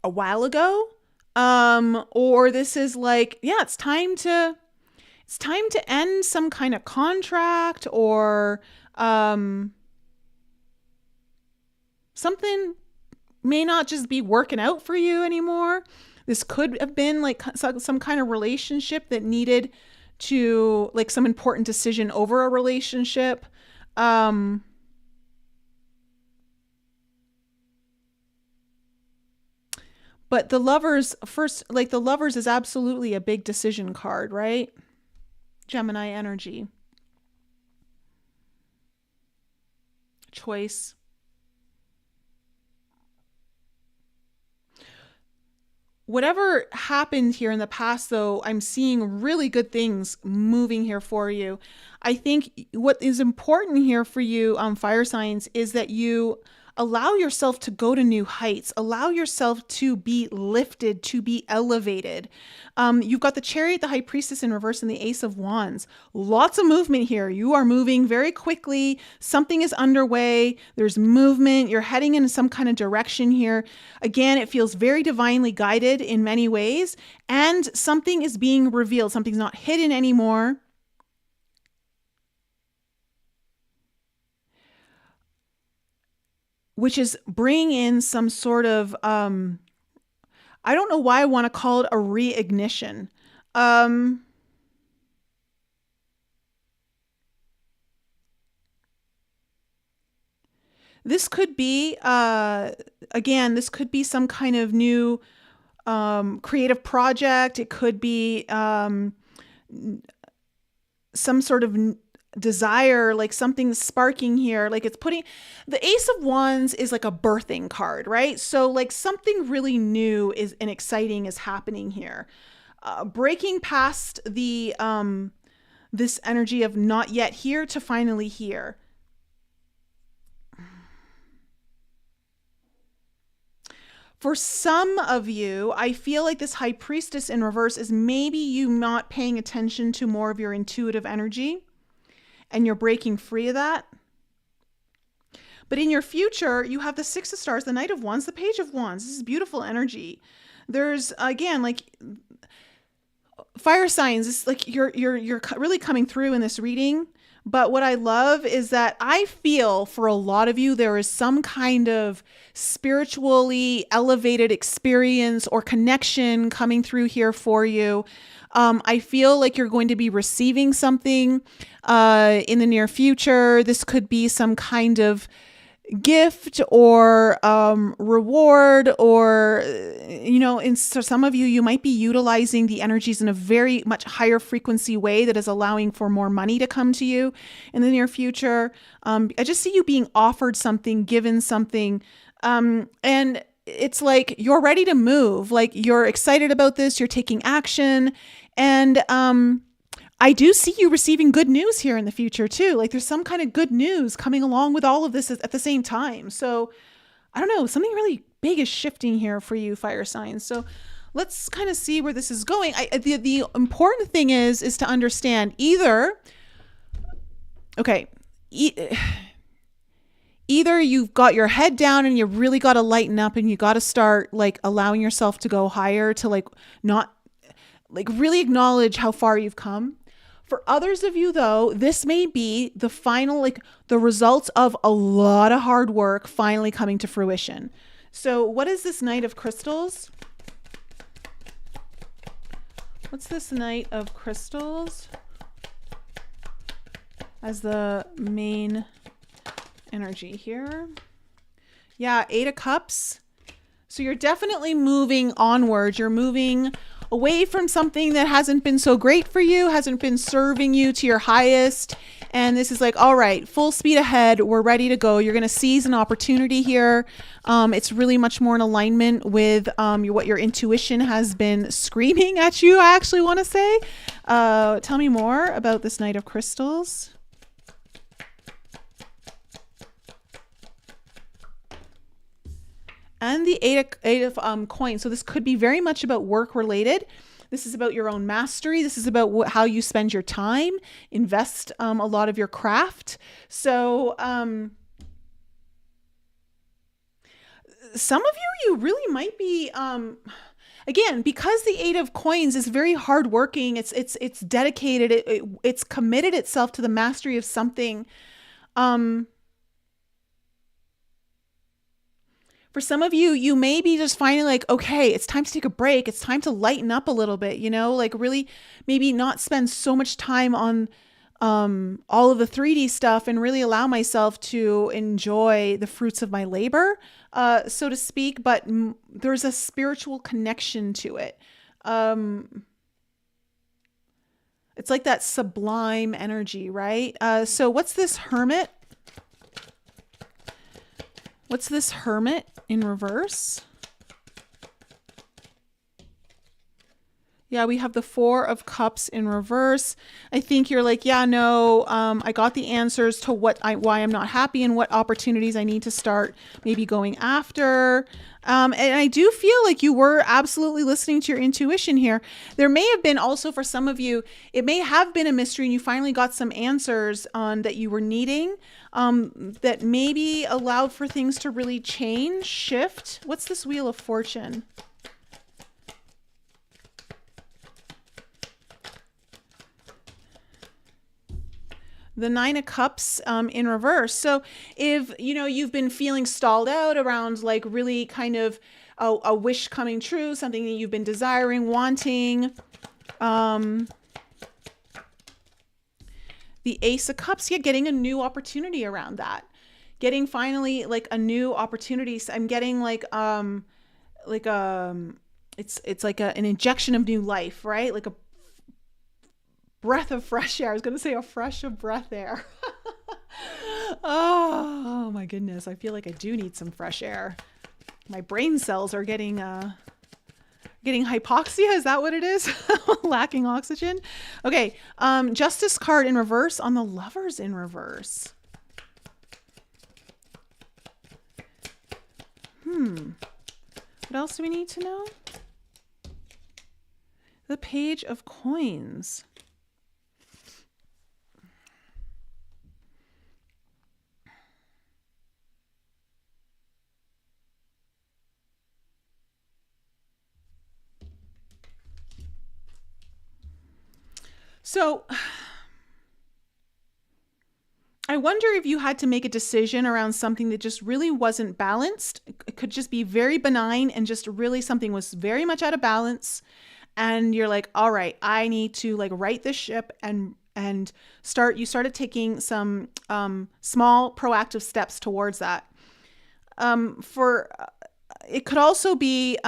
a while ago. Or this is like, yeah, it's time to end some kind of contract or something may not just be working out for you anymore. This could have been like some kind of relationship that needed to like some important decision over a relationship. But But the lovers first, like the lovers is absolutely a big decision card, right? Gemini energy. Choice. Whatever happened here in the past, though, I'm seeing really good things moving here for you. I think what is important here for you, fire signs, is that you allow yourself to go to new heights, allow yourself to be lifted, to be elevated. You've got the Chariot, the High Priestess in reverse, and the Ace of Wands. Lots of movement here. You are moving very quickly. Something is underway. There's movement. You're heading in some kind of direction here. Again, it feels very divinely guided in many ways, and something is being revealed. Something's not hidden anymore. Which is bringing in some sort of, I don't know why I want to call it a reignition. This could be, again, this could be some kind of new creative project. It could be some sort of desire, like something sparking here. Like it's putting, the Ace of Wands is like a birthing card, right? So like something really new is and exciting is happening here. Breaking past the this energy of not yet here to finally here. For some of you, I feel like this High Priestess in reverse is maybe you not paying attention to more of your intuitive energy, and you're breaking free of that. But in your future, you have the Six of Stars, the Knight of Wands, the Page of Wands. This is beautiful energy. There's, again, like fire signs. It's like you're really coming through in this reading. But what I love is that I feel for a lot of you, there is some kind of spiritually elevated experience or connection coming through here for you. I feel like you're going to be receiving something in the near future. This could be some kind of gift or reward, or so some of you might be utilizing the energies in a very much higher frequency way that is allowing for more money to come to you in the near future. I just see you being offered something, given something, and it's like you're ready to move, like you're excited about this, you're taking action, and I do see you receiving good news here in the future too. Like there's some kind of good news coming along with all of this at the same time. So I don't know, something really big is shifting here for you, fire signs. So let's kind of see where this is going. The important thing is to understand either you've got your head down and you really got to lighten up and you got to start like allowing yourself to go higher, to like not like really acknowledge how far you've come. For others of you, though, this may be the final, like the results of a lot of hard work finally coming to fruition. So what is this Knight of Crystals? What's this Knight of Crystals as the main energy here? Yeah, Eight of Cups. So you're definitely moving onwards. You're moving away from something that hasn't been so great for you, hasn't been serving you to your highest. And this is like, all right, full speed ahead. We're ready to go. You're going to seize an opportunity here. It's really much more in alignment with what your intuition has been screaming at you, I actually want to say. Tell me more about this Knight of Crystals. And the eight of coins. So this could be very much about work related. This is about your own mastery. This is about how you spend your time, invest a lot of your craft. So some of you really might be, again, because the Eight of Coins is very hardworking. It's dedicated. It's committed itself to the mastery of something. For some of you, you may be just finding like, okay, it's time to take a break. It's time to lighten up a little bit, like really maybe not spend so much time on all of the 3D stuff and really allow myself to enjoy the fruits of my labor, so to speak. But there's a spiritual connection to it. It's like that sublime energy, right? So what's this Hermit? What's this Hermit in reverse? Yeah, we have the Four of Cups in reverse. I think you're like, yeah, no, I got the answers to why I'm not happy and what opportunities I need to start maybe going after. And I do feel like you were absolutely listening to your intuition here. There may have been also for some of you, it may have been a mystery and you finally got some answers on that you were needing, that maybe allowed for things to really change, shift. What's this Wheel of Fortune? The Nine of Cups in reverse. So if, you've been feeling stalled out around like really kind of a wish coming true, something that you've been desiring, wanting, the Ace of Cups, yeah, getting a new opportunity around that. Getting finally like a new opportunity. So I'm getting it's like an injection of new life, right? Like a breath of fresh air. I was going to say a fresh of breath air. Oh my goodness. I feel like I do need some fresh air. My brain cells are getting hypoxia. Is that what it is? Lacking oxygen. Okay. Justice card in reverse on the Lovers in reverse. What else do we need to know? The Page of Coins. So I wonder if you had to make a decision around something that just really wasn't balanced. It could just be very benign and just really something was very much out of balance. And you're like, all right, I need to like right this ship and you started taking some small proactive steps towards that. It could also be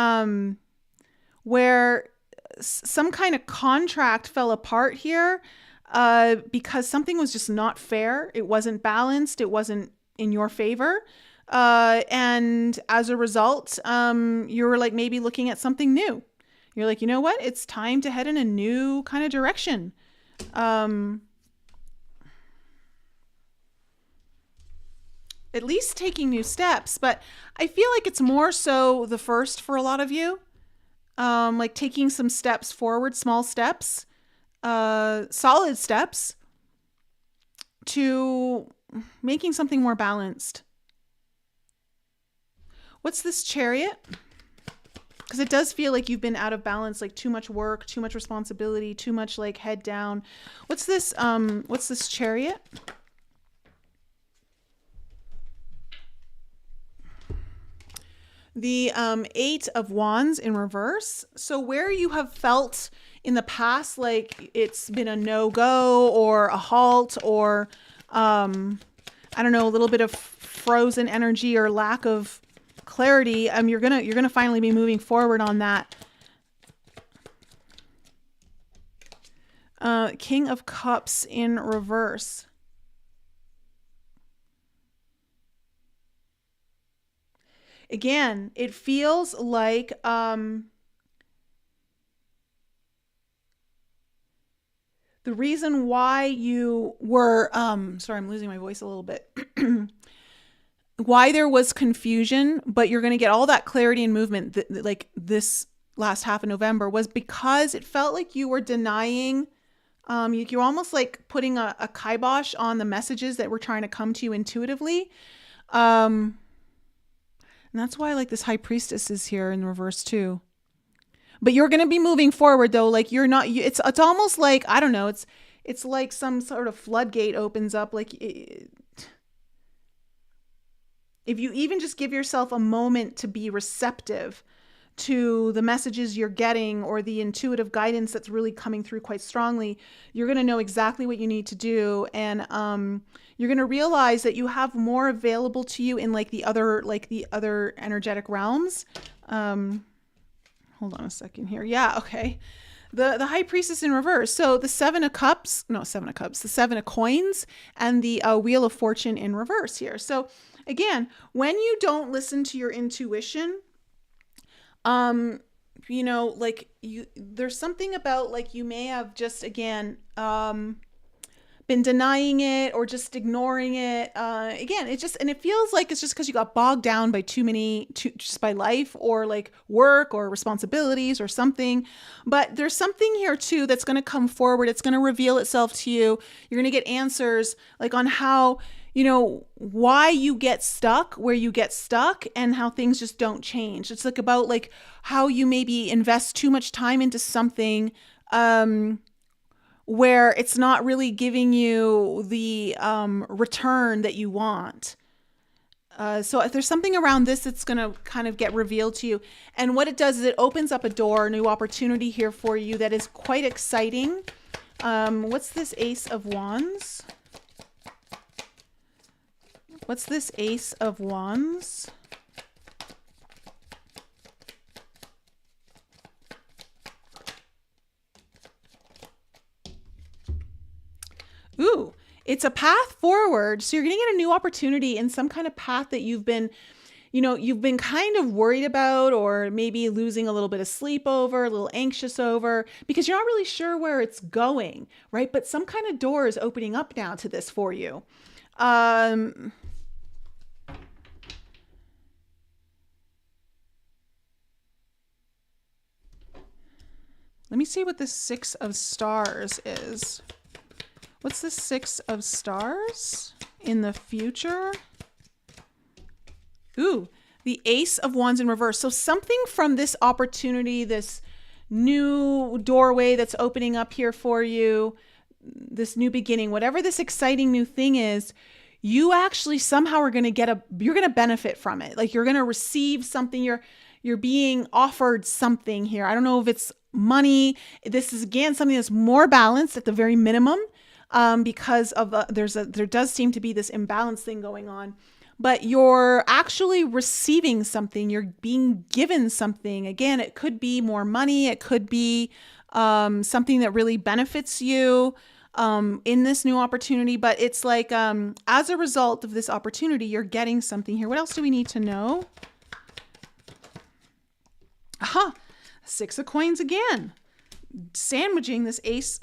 where some kind of contract fell apart here because something was just not fair. It wasn't balanced. It wasn't in your favor. And as a result, you were like maybe looking at something new. You're like, you know what? It's time to head in a new kind of direction. At least taking new steps. But I feel like it's more so the first for a lot of you. Like taking some steps forward, small steps, solid steps to making something more balanced. What's this Chariot? Because it does feel like you've been out of balance, like too much work, too much responsibility, too much like head down. What's this Chariot? The Eight of Wands in reverse. So where you have felt in the past like it's been a no-go or a halt or I don't know, a little bit of frozen energy or lack of clarity, you're gonna finally be moving forward on that. King of Cups in reverse. Again, it feels like the reason why you were sorry, I'm losing my voice a little bit. Why there was confusion, but you're going to get all that clarity and movement like this last half of November was because it felt like you were denying, you're almost like putting a kibosh on the messages that were trying to come to you intuitively. And that's why like this High Priestess is here in reverse too. But you're going to be moving forward though. Like you're not, it's almost like, I don't know. It's like some sort of floodgate opens up. Like if you even just give yourself a moment to be receptive, to the messages you're getting or the intuitive guidance that's really coming through quite strongly, you're going to know exactly what you need to do. And you're going to realize that you have more available to you in like the other energetic realms. Hold on a second here. Yeah. Okay. The High Priestess in reverse. So the the Seven of Coins, and the Wheel of Fortune in reverse here. So again, when you don't listen to your intuition, you know, like there's something about like you may have just again been denying it or just ignoring it. Again, it feels like it's just because you got bogged down by just by life or like work or responsibilities or something. But there's something here too that's going to come forward. It's going to reveal itself to you. You're going to get answers like on how, you know, why you get stuck where you get stuck and how things just don't change. It's like about like how you maybe invest too much time into something, where it's not really giving you the return that you want. So if there's something around this, it's going to kind of get revealed to you. And what it does is it opens up a door, a new opportunity here for you that is quite exciting. What's this Ace of Wands? What's this Ace of Wands? Ooh, it's a path forward. So you're going to get a new opportunity in some kind of path that you've been kind of worried about, or maybe losing a little bit of sleep over, a little anxious over, because you're not really sure where it's going, right? But some kind of door is opening up now to this for you. Let me see what the Six of Stars is. What's the Six of Stars in the future? Ooh, the Ace of Wands in reverse. So something from this opportunity, this new doorway that's opening up here for you, this new beginning, whatever this exciting new thing is, you actually somehow are going to you're going to benefit from it. Like you're going to receive something. You're being offered something here. I don't know if it's money. This is again something that's more balanced at the very minimum. Because of there does seem to be this imbalance thing going on, but you're actually receiving something. You're being given something. Again, it could be more money. It could be something that really benefits you in this new opportunity. But it's like as a result of this opportunity, you're getting something here. What else do we need to know? Aha, Six of Coins again, sandwiching this Ace.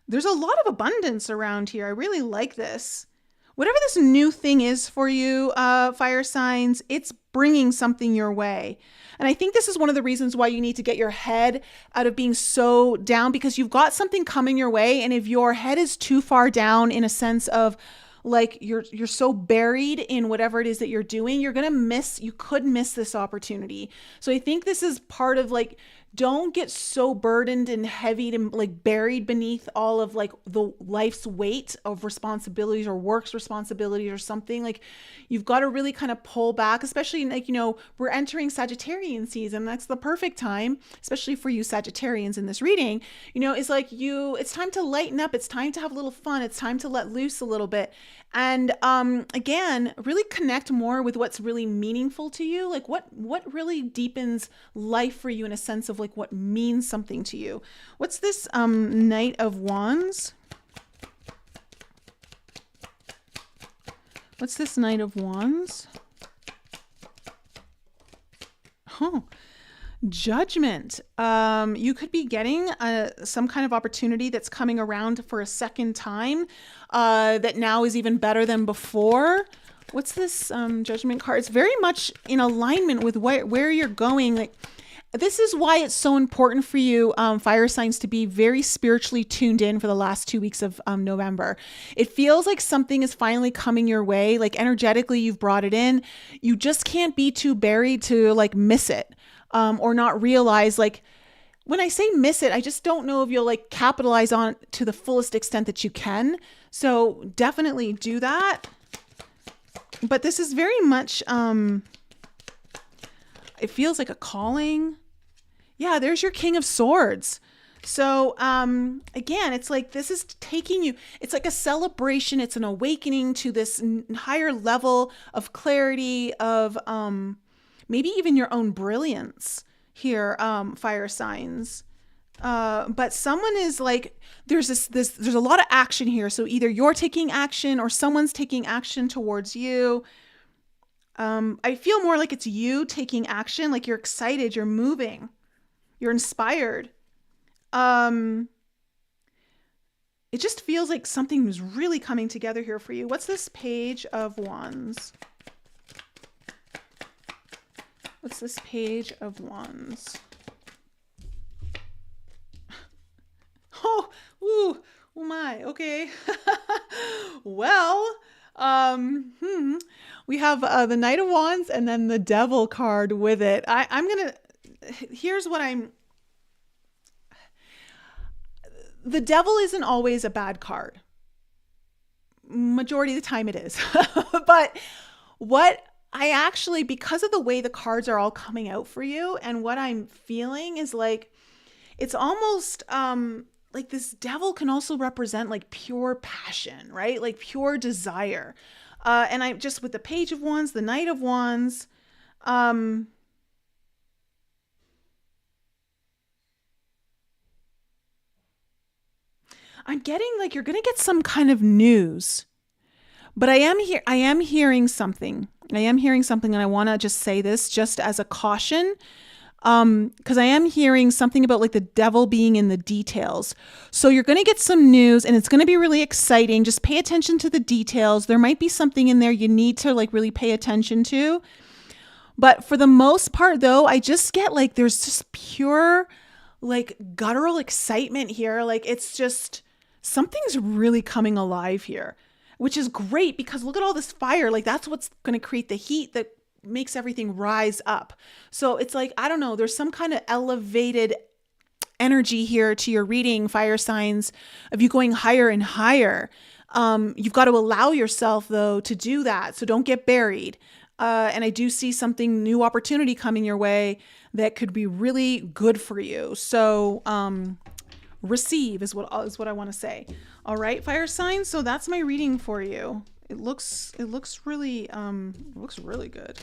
There's a lot of abundance around here. I really like this. Whatever this new thing is for you, fire signs, it's bringing something your way. And I think this is one of the reasons why you need to get your head out of being so down, because you've got something coming your way. And if your head is too far down in a sense of like you're so buried in whatever it is that you're doing, you could miss this opportunity. So I think this is part of like, don't get so burdened and heavy and like buried beneath all of like the life's weight of responsibilities or work's responsibilities or something. Like you've got to really kind of pull back, especially like, you know, we're entering Sagittarian season. That's the perfect time, especially for you Sagittarians in this reading, you know, it's like it's time to lighten up. It's time to have a little fun. It's time to let loose a little bit. And again, really connect more with what's really meaningful to you. Like what really deepens life for you in a sense of like what means something to you. What's this Knight of Wands? What's this Knight of Wands? Oh, Judgment. You could be getting some kind of opportunity that's coming around for a second time that now is even better than before. What's this Judgment card? It's very much in alignment with where you're going. Like this is why it's so important for you, fire signs, to be very spiritually tuned in for the last 2 weeks of November. It feels like something is finally coming your way. Like energetically, you've brought it in. You just can't be too buried to like miss it. Or not realize, like when I say miss it, I just don't know if you'll like capitalize on it to the fullest extent that you can. So definitely do that. But this is very much, it feels like a calling. Yeah, there's your King of Swords. So again, it's like this is taking you, it's like a celebration. It's an awakening to this higher level of clarity, of maybe even your own brilliance here, fire signs. But someone is like, there's there's a lot of action here. So either you're taking action or someone's taking action towards you. I feel more like it's you taking action, like you're excited, you're moving, you're inspired. It just feels like something was really coming together here for you. What's this Page of Wands? What's this Page of Wands? Oh, ooh, oh my, okay. Well, we have the Knight of Wands and then the Devil card with it. Here's what the Devil isn't always a bad card. Majority of the time it is. But what I actually, because of the way the cards are all coming out for you, and what I'm feeling is like, it's almost like this Devil can also represent like pure passion, right? Like pure desire. And I just, with the Page of Wands, the Knight of Wands, I'm getting like you're going to get some kind of news. But I am hearing something. I am hearing something, and I want to just say this just as a caution. Because I am hearing something about like the devil being in the details. So you're going to get some news and it's going to be really exciting. Just pay attention to the details. There might be something in there you need to like really pay attention to. But for the most part though, I just get like there's just pure like guttural excitement here. Like it's just something's really coming alive here, which is great because look at all this fire. Like that's what's going to create the heat that makes everything rise up. So it's like, I don't know, there's some kind of elevated energy here to your reading, fire signs, of you going higher and higher. You've got to allow yourself though to do that. So don't get buried. And I do see something, new opportunity coming your way that could be really good for you. So receive is what I want to say. All right, fire signs. So that's my reading for you. It looks really good.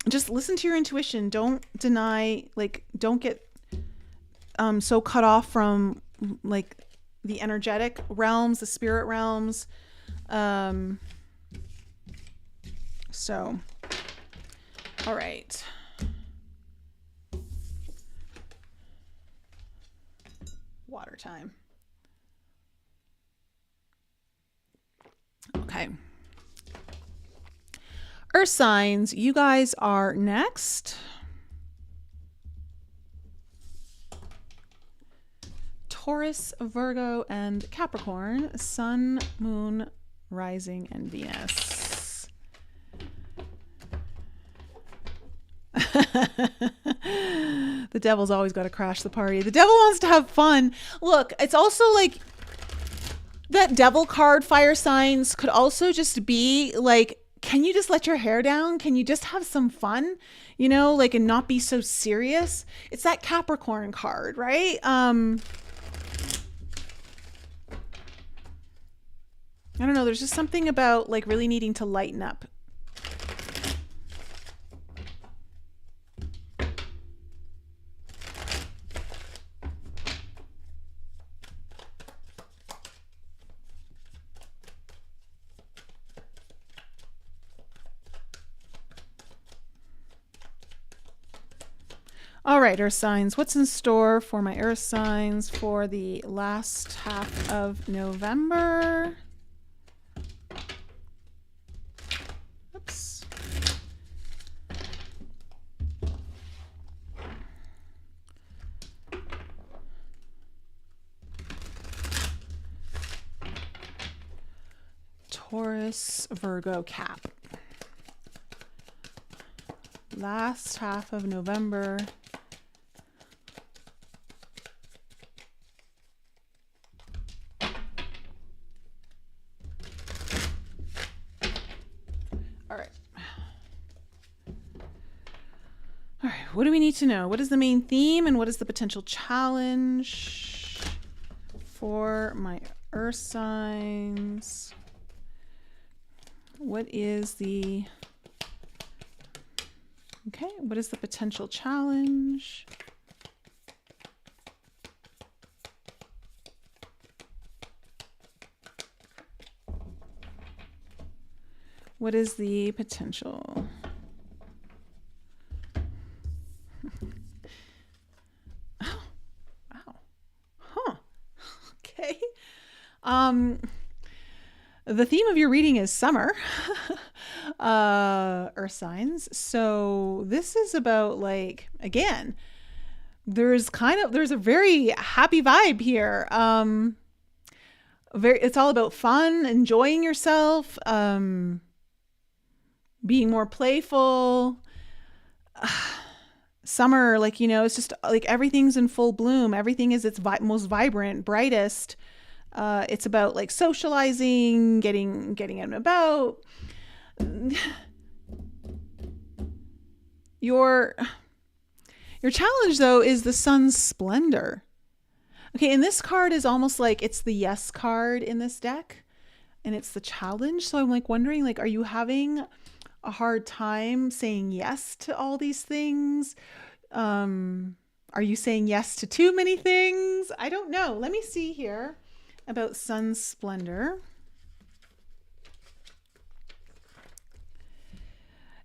Just listen to your intuition. Don't deny, like, don't get so cut off from like the energetic realms, the spirit realms. So, all right. Water time. Okay. Earth signs, you guys are next. Taurus, Virgo, and Capricorn, Sun, Moon, Rising, and Venus. The devil's always got to crash the party. The devil wants to have fun. Look, it's also like that devil card, fire signs, could also just be like, can you just let your hair down? Can you just have some fun, you know, like, and not be so serious? It's that Capricorn card, right? I don't know. There's just something about like really needing to lighten up. All right, Earth signs. What's in store for my Earth signs for the last half of November? Oops. Taurus, Virgo, Cap. Last half of November. What do we need to know? What is the main theme and what is the potential challenge for my earth signs? What is the... Okay, what is the potential challenge? What is the potential? Oh, wow. Huh. Okay. The theme of your reading is summer, earth signs. So this is about, like, again, there's a very happy vibe here. It's all about fun, enjoying yourself, being more playful. Summer, like, you know, it's just like everything's in full bloom. Everything is its most vibrant, brightest. It's about like socializing, getting out and about. Your challenge, though, is the sun's splendor. Okay, and this card is almost like it's the yes card in this deck, and it's the challenge. So I'm like wondering, like, are you having a hard time saying yes to all these things? Are you saying yes to too many things? I don't know. Let me see here about sun's splendor.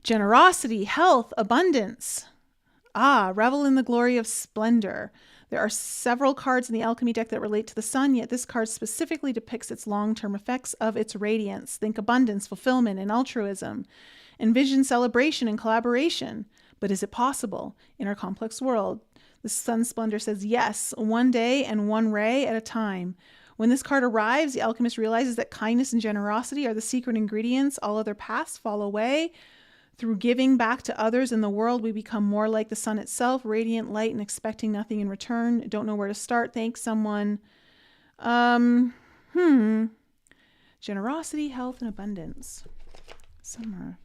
Generosity, health, abundance. Revel in the glory of splendor. There are several cards in the alchemy deck that relate to the sun, yet this card specifically depicts its long-term effects of its radiance. Think abundance, fulfillment, and altruism. Envision celebration and collaboration. But is it possible in our complex world? The sun's splendor says yes, one day and one ray at a time. When this card arrives, the alchemist realizes that kindness and generosity are the secret ingredients. All other paths fall away. Through giving back to others in the world, we become more like the sun itself, radiant light and expecting nothing in return. Don't know where to start. Thanks, someone. Generosity, health, and abundance. Summer.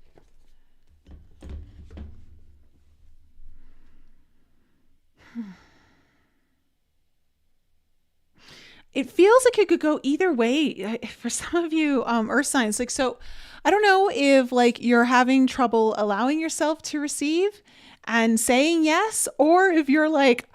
It feels like it could go either way for some of you earth signs. Like, so I don't know if like you're having trouble allowing yourself to receive and saying yes, or if you're like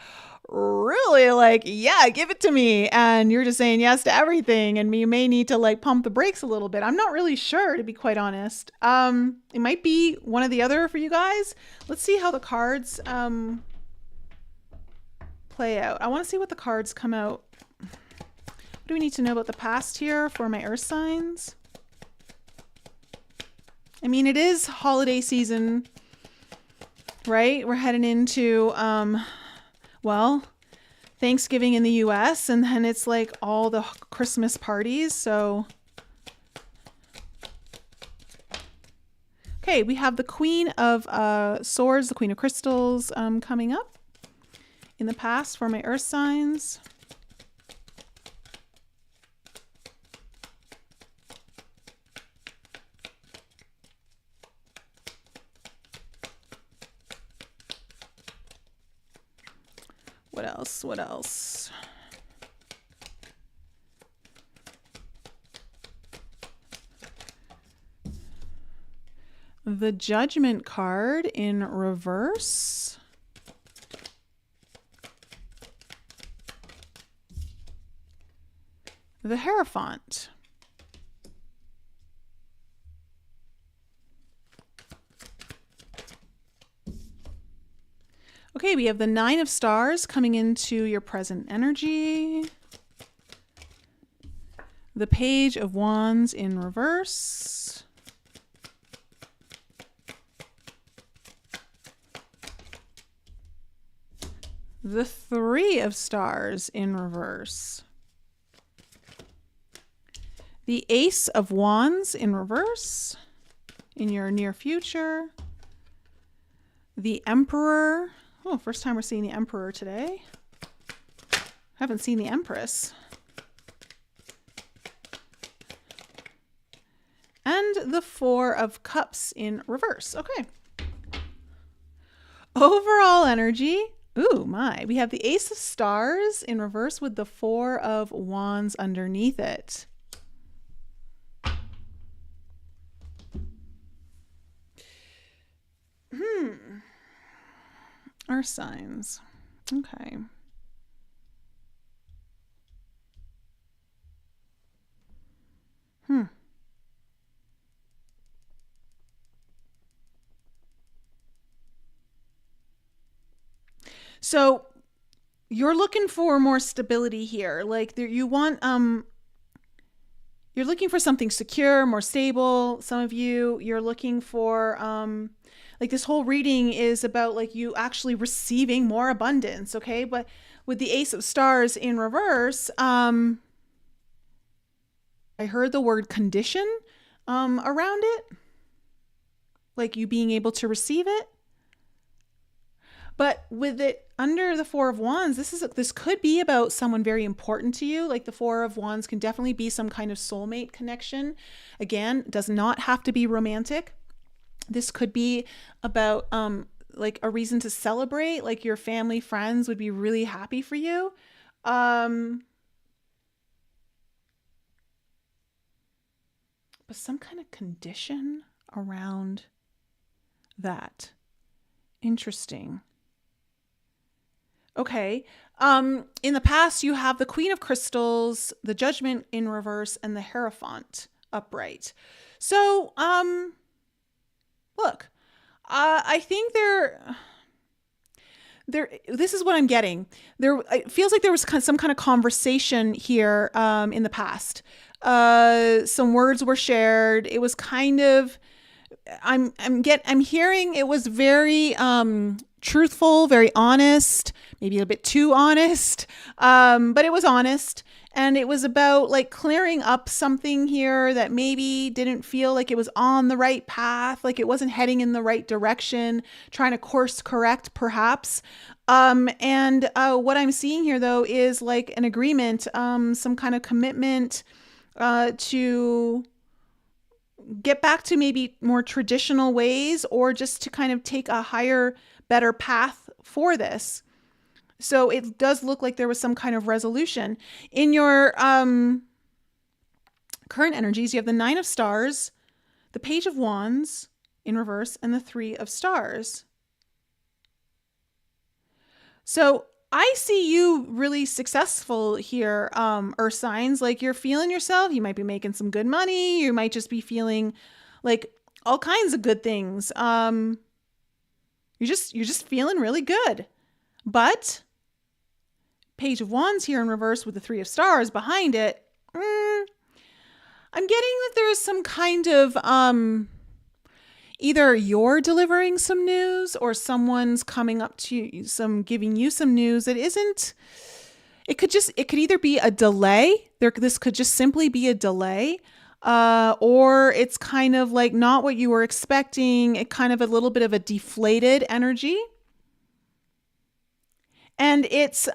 really like, yeah, give it to me, and you're just saying yes to everything, and you may need to like pump the brakes a little bit. I'm not really sure, to be quite honest. It might be one or the other for you guys. Let's see how the cards play out. I want to see what the cards come out. What do we need to know about the past here for my earth signs? I mean, it is holiday season, right? We're heading into, well, Thanksgiving in the US, and then it's like all the Christmas parties. So, okay, we have the Queen of Swords, the Queen of Crystals coming up in the past for my earth signs. What else? What else? The Judgment card in reverse. The Hierophant. Okay, we have the Nine of Stars coming into your present energy. The Page of Wands in reverse. The Three of Stars in reverse. The Ace of Wands in reverse in your near future. The Emperor. Oh, first time we're seeing the Emperor today. Haven't seen the Empress. And the Four of Cups in reverse. Okay. Overall energy. Ooh, my. We have the Ace of Stars in reverse with the Four of Wands underneath it. Earth signs. Okay. So you're looking for more stability here. Like there, you want you're looking for something secure, more stable. Some of you, you're looking for like this whole reading is about like you actually receiving more abundance, okay? But with the Ace of Stars in reverse, I heard the word condition around it, like you being able to receive it. But with it under the Four of Wands, this could be about someone very important to you. Like the Four of Wands can definitely be some kind of soulmate connection. Again, does not have to be romantic. This could be about like a reason to celebrate. Like your family, friends would be really happy for you. But some kind of condition around that. Interesting. Okay. In the past, you have the Queen of Crystals, the Judgment in reverse, and the Hierophant upright. So, look, I think this is what I'm getting. It feels like there was some kind of conversation here in the past. Some words were shared. It was kind of, I'm hearing it was very truthful, very honest, maybe a bit too honest, but it was honest. And it was about like clearing up something here that maybe didn't feel like it was on the right path, like it wasn't heading in the right direction, trying to course correct perhaps. And what I'm seeing here though is like an agreement, some kind of commitment to get back to maybe more traditional ways, or just to kind of take a higher, better path for this. So it does look like there was some kind of resolution. In your current energies, you have the Nine of Stars, the Page of Wands in reverse, and the Three of Stars. So I see you really successful here, Earth signs. Like you're feeling yourself. You might be making some good money. You might just be feeling like all kinds of good things. You're just feeling really good. But Page of Wands here in reverse with the Three of Stars behind it. I'm getting that there's some kind of either you're delivering some news or someone's coming up to you, giving you some news that isn't. It could either be a delay. This could just simply be a delay, or it's kind of like not what you were expecting. It kind of a little bit of a deflated energy. And it's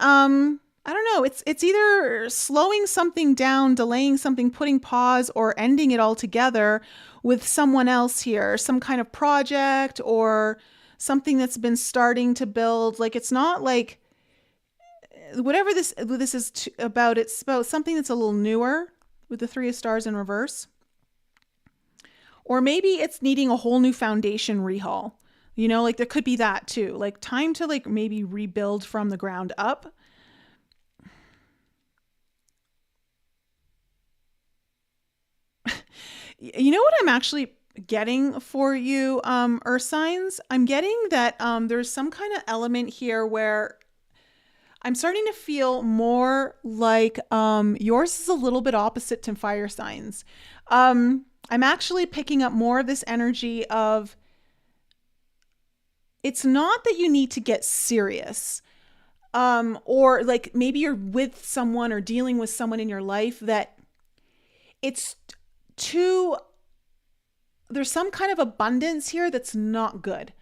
I don't know, it's either slowing something down, delaying something, putting pause, or ending it altogether with someone else here, some kind of project or something that's been starting to build. Like it's not like whatever this is about, it's about something that's a little newer with the Three of Stars in reverse. Or maybe it's needing a whole new foundation rehaul. You know, like there could be that too. Like time to like maybe rebuild from the ground up. You know what I'm actually getting for you, Earth signs? I'm getting that there's some kind of element here where I'm starting to feel more like yours is a little bit opposite to fire signs. I'm actually picking up more of this energy of, it's not that you need to get serious, or like maybe you're with someone or dealing with someone in your life that it's there's some kind of abundance here that's not good.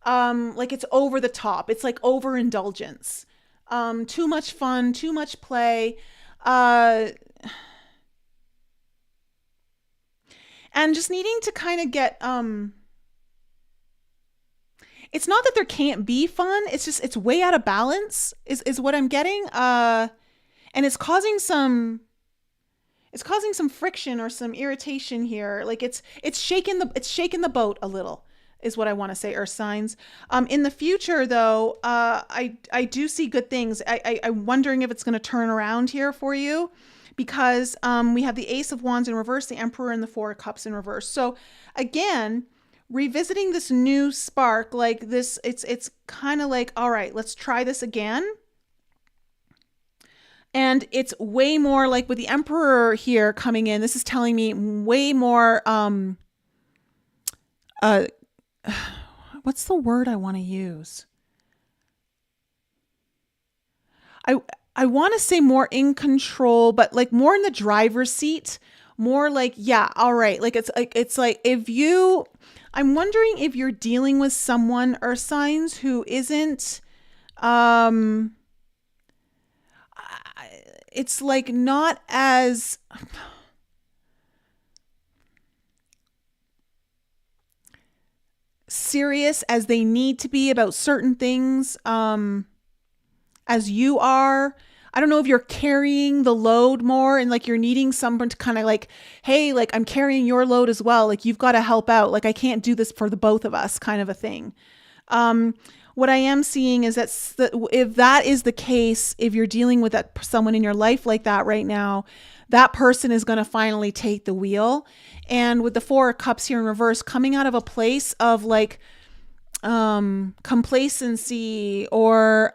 Like it's over the top. It's like overindulgence. Too much fun, too much play. And just needing to kind of get, it's not that there can't be fun. It's just, it's way out of balance is what I'm getting. And it's causing some friction or some irritation here. Like it's shaking the boat a little is what I want to say, earth signs. In the future though, I do see good things. I'm wondering if it's going to turn around here for you, because we have the Ace of Wands in reverse, the Emperor, and the Four of Cups in reverse. So again, revisiting this new spark, like this, it's kind of like, all right, let's try this again. And it's way more like with the Emperor here coming in, this is telling me way more, what's the word I want to use? I want to say more in control, but like more in the driver's seat, more like, yeah, all right. Like it's like I'm wondering if you're dealing with someone, earth signs, who isn't, it's like not as serious as they need to be about certain things, as you are. I don't know if you're carrying the load more and like you're needing someone to kind of like, hey, like I'm carrying your load as well. Like you've got to help out. Like I can't do this for the both of us, kind of a thing. What I am seeing is that if that is the case, if you're dealing with someone in your life like that right now, that person is going to finally take the wheel. And with the Four of Cups here in reverse, coming out of a place of like complacency or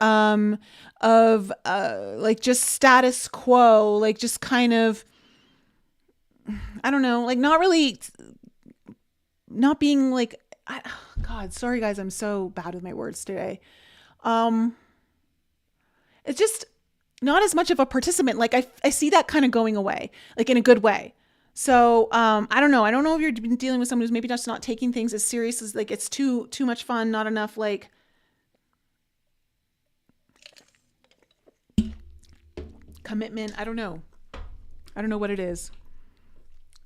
like just status quo, like just kind of, I don't know, like not being like, God, sorry guys, I'm so bad with my words today. It's just not as much of a participant. Like I see that kind of going away, like in a good way. So I don't know. I don't know if you're dealing with someone who's maybe just not taking things as serious as like it's too much fun, not enough like commitment. I don't know what it is,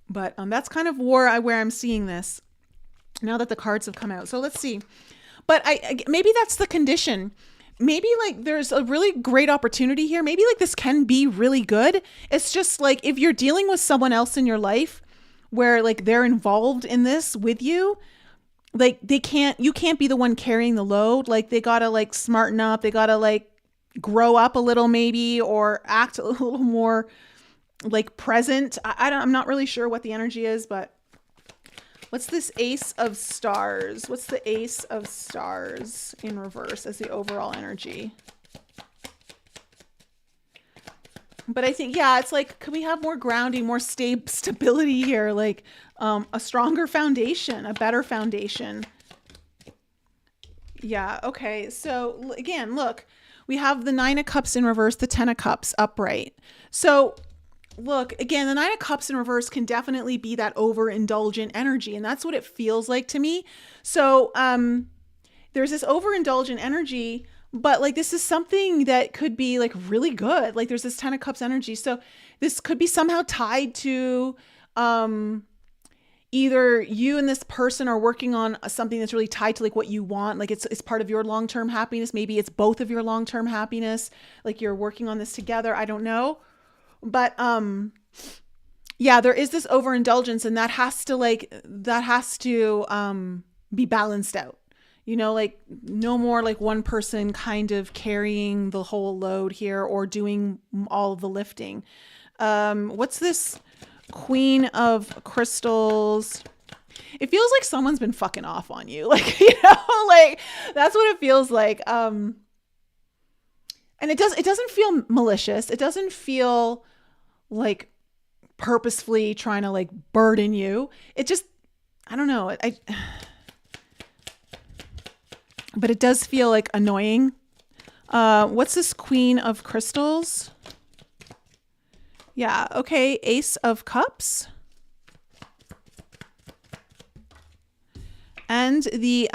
but that's kind of where I'm seeing this now that the cards have come out. So let's see. But I maybe that's the condition. Maybe like there's a really great opportunity here. Maybe like this can be really good. It's just like if you're dealing with someone else in your life where like they're involved in this with you, like you can't be the one carrying the load. Like they gotta like smarten up. They gotta like grow up a little maybe, or act a little more like present. I'm not really sure what the energy is, but what's this Ace of Stars? What's the Ace of Stars in reverse as the overall energy? But I think, yeah, it's like, could we have more grounding, more stability here? Like a stronger foundation, a better foundation. Yeah, okay. So again, look, we have the Nine of Cups in reverse, the Ten of Cups upright. So look, again, the Nine of Cups in reverse can definitely be that overindulgent energy. And that's what it feels like to me. So there's this overindulgent energy, but like this is something that could be like really good. Like there's this Ten of Cups energy. So this could be somehow tied to either you and this person are working on something that's really tied to like what you want. Like it's part of your long-term happiness. Maybe it's both of your long-term happiness. Like you're working on this together. I don't know. But yeah, there is this overindulgence, and that has to be balanced out. You know, like no more like one person kind of carrying the whole load here or doing all of the lifting. What's this Queen of Crystals? It feels like someone's been fucking off on you. Like, you know, like that's what it feels like. And it doesn't feel malicious. It doesn't feel like purposefully trying to like burden you. It just, I don't know. But it does feel like annoying. What's this Queen of Crystals? Yeah. Okay. Ace of Cups. And the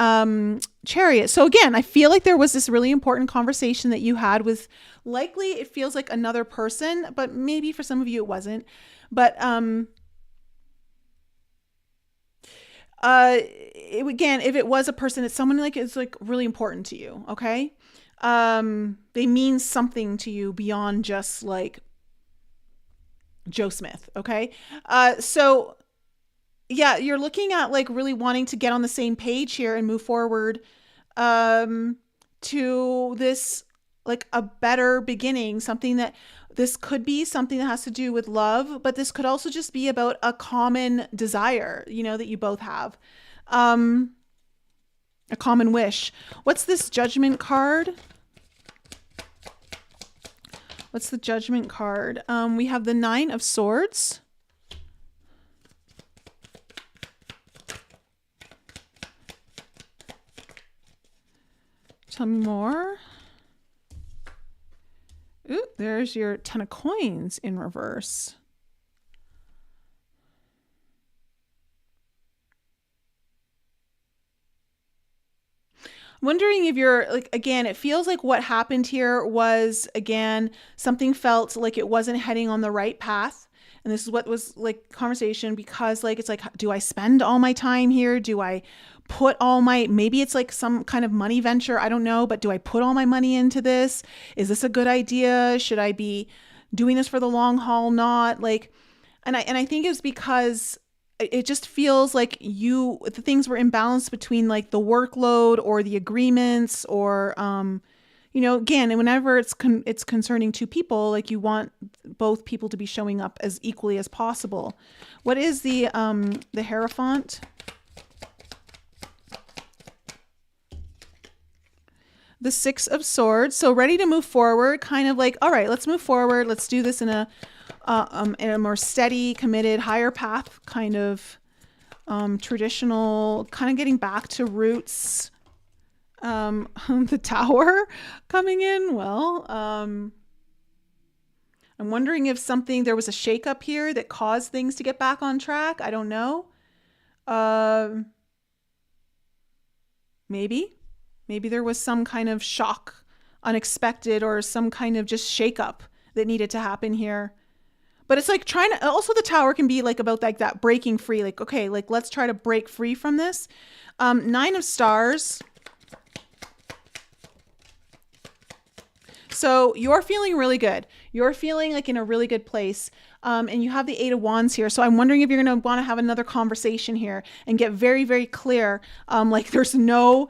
Chariot. So again, I feel like there was this really important conversation that you had with, likely it feels like another person, but maybe for some of you it wasn't. But again, if it was a person, it's someone like it's like really important to you. Okay. They mean something to you beyond just like Joe Smith. Okay. So yeah, you're looking at like really wanting to get on the same page here and move forward, to this like a better beginning, something that this could be something that has to do with love, but this could also just be about a common desire, that you both have. A common wish. What's this Judgment card? What's the Judgment card? We have the Nine of Swords. Tell me more. Ooh, there's your Ten of Coins in reverse. I'm wondering if you're like, again, it feels like what happened here was, again, something felt like it wasn't heading on the right path. And this is what was like conversation, because like, it's like, do I spend all my time here? Do I put all my, maybe it's like some kind of money venture. I don't know, but do I put all my money into this? Is this a good idea? Should I be doing this for the long haul? Not like, and I think it's because it just feels like the things were imbalanced between like the workload or the agreements or, again, and whenever it's concerning two people, like you want both people to be showing up as equally as possible. What is the Hierophant? The Six of Swords. So ready to move forward, kind of like, all right, let's move forward. Let's do this in a more steady, committed, higher path, kind of traditional, kind of getting back to roots. The Tower coming in. Well, I'm wondering if there was a shakeup here that caused things to get back on track. I don't know. Maybe there was some kind of shock, unexpected, or some kind of just shakeup that needed to happen here. But it's like also the Tower can be like about like that breaking free, like, okay, like let's try to break free from this. Nine of Stars. So you're feeling really good. You're feeling like in a really good place. And you have the Eight of Wands here. So I'm wondering if you're going to want to have another conversation here and get very, very clear. Like there's no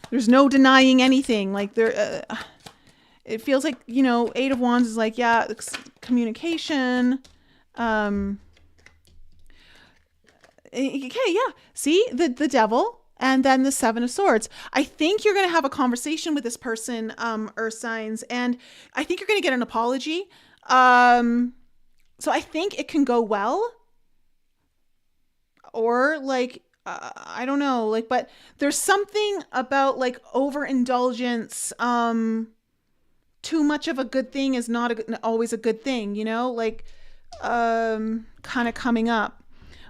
denying anything. Like it feels like, Eight of Wands is like, yeah, it's communication. Okay, yeah. See the Devil. And then the Seven of Swords. I think you're going to have a conversation with this person, Earth signs, and I think you're going to get an apology. So I think it can go well, or like, I don't know, like, but there's something about like overindulgence. Too much of a good thing is not always a good thing, like, kind of coming up.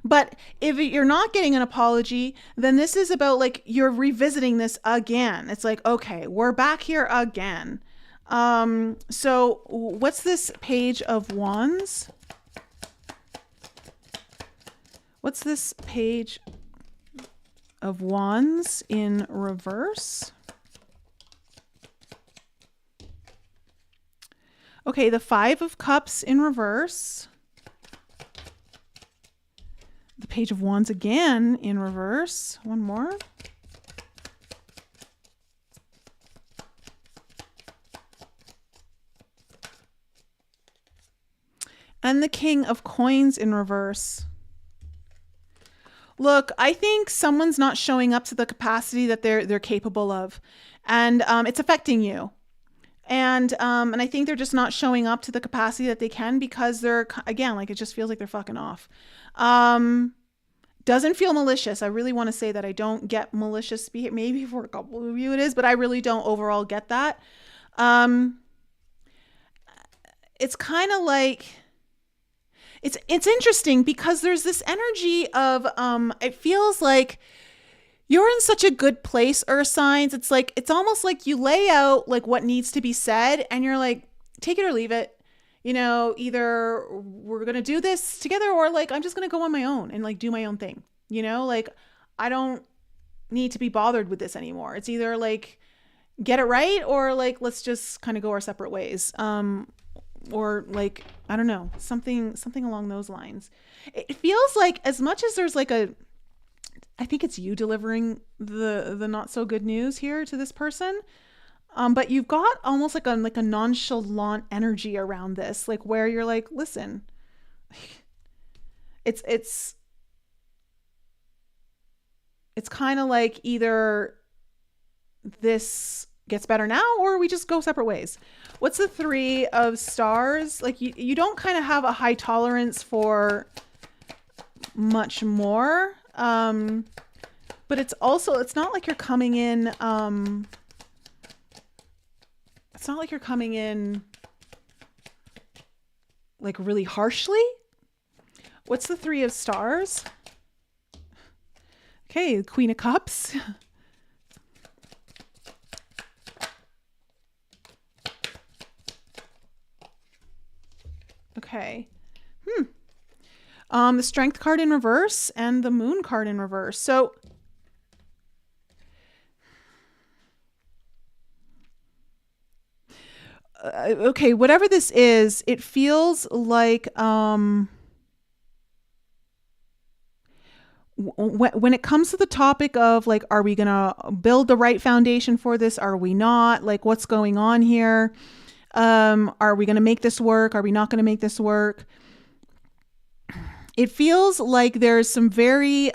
But if you're not getting an apology, then this is about like you're revisiting this again. It's like, okay, we're back here again. So what's this Page of Wands? What's this Page of Wands in reverse? Okay, the Five of Cups in reverse. The Page of Wands again in reverse. One more. And the King of Coins in reverse. Look, I think someone's not showing up to the capacity that they're capable of, and it's affecting you. And I think they're just not showing up to the capacity that they can because they're, again, like it just feels like they're fucking off. Doesn't feel malicious. I really want to say that I don't get malicious behavior. Maybe for a couple of you it is, but I really don't overall get that. It's kind of like, it's interesting because there's this energy of, it feels like you're in such a good place, Earth signs. It's like, it's almost like you lay out like what needs to be said and you're like, take it or leave it. Either we're going to do this together or like, I'm just going to go on my own and like do my own thing. You know, like I don't need to be bothered with this anymore. It's either like get it right or like let's just kind of go our separate ways. Or like I don't know, something along those lines. It feels like as much as there's like a I think it's you delivering the not so good news here to this person. But you've got almost like a nonchalant energy around this, like where you're like, listen, it's kind of like either this gets better now or we just go separate ways. What's the 3 of stars? Like you don't kind of have a high tolerance for much more. But it's not like you're coming in, it's not like you're coming in like really harshly. What's the 3 of stars? Okay, Queen of Cups. Okay. The Strength card in reverse and the Moon card in reverse. So okay, whatever this is, it feels like when it comes to the topic of like, are we going to build the right foundation for this? Are we not? Like, what's going on here? Are we going to make this work? Are we not going to make this work? It feels like there's some very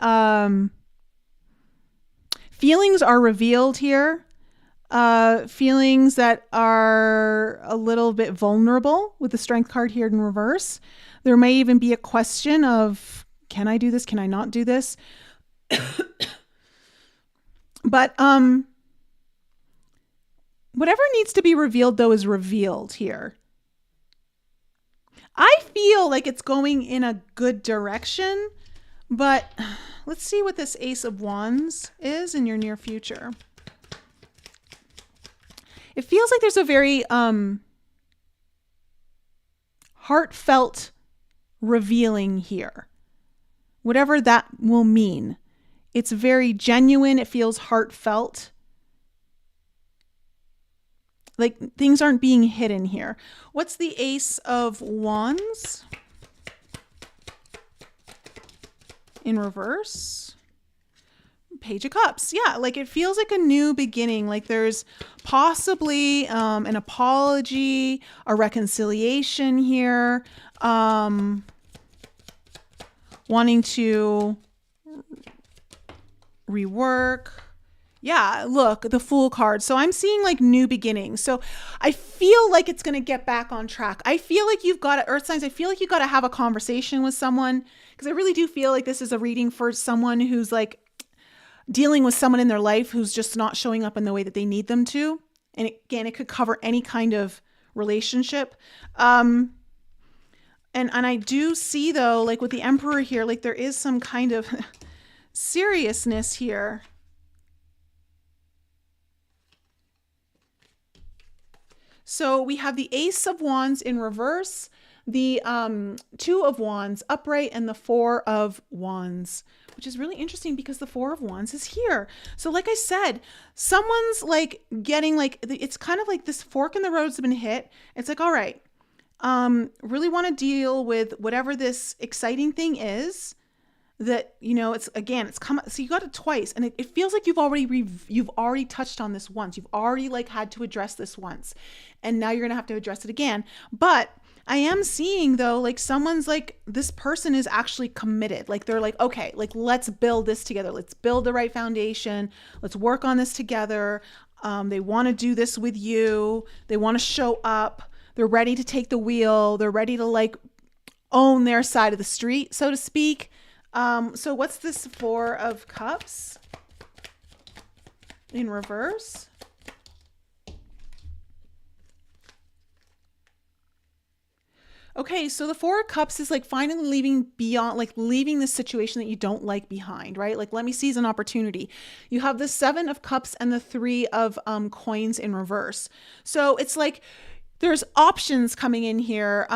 feelings are revealed here. Feelings that are a little bit vulnerable with the Strength card here in reverse. There may even be a question of, can I do this? Can I not do this? But whatever needs to be revealed, though, is revealed here. I feel like it's going in a good direction, but let's see what this Ace of Wands is in your near future. It feels like there's a very heartfelt revealing here. Whatever that will mean. It's very genuine. It feels heartfelt. Like things aren't being hidden here. What's the Ace of Wands in reverse? Page of Cups. Yeah, like it feels like a new beginning. Like there's possibly an apology, a reconciliation here, wanting to rework. Yeah, look, the Fool card. So I'm seeing like new beginnings. So I feel like it's going to get back on track. I feel like you've got to, Earth signs, I feel like you've got to have a conversation with someone, because I really do feel like this is a reading for someone who's like dealing with someone in their life who's just not showing up in the way that they need them to. And again, it could cover any kind of relationship. And I do see though, like with the Emperor here, like there is some kind of seriousness here. So we have the Ace of Wands in reverse, the 2 of Wands upright, and the 4 of Wands, which is really interesting because the 4 of Wands is here. So like I said, someone's like getting like, it's kind of like this fork in the road's been hit. It's like, all right, really want to deal with whatever this exciting thing is that, you know, it's again, it's come, so you got it twice, and it feels like you've already touched on this once. You've already like had to address this once, and now you're going to have to address it again. But I am seeing though, like someone's like, this person is actually committed. Like they're like, okay, like let's build this together. Let's build the right foundation. Let's work on this together. They want to do this with you. They want to show up. They're ready to take the wheel. They're ready to like own their side of the street, so to speak. So what's this 4 of Cups in reverse? Okay, so the 4 of Cups is like finally leaving the situation that you don't like behind, right? Like, let me seize an opportunity. You have the 7 of Cups and the 3 of coins in reverse. So it's like there's options coming in here.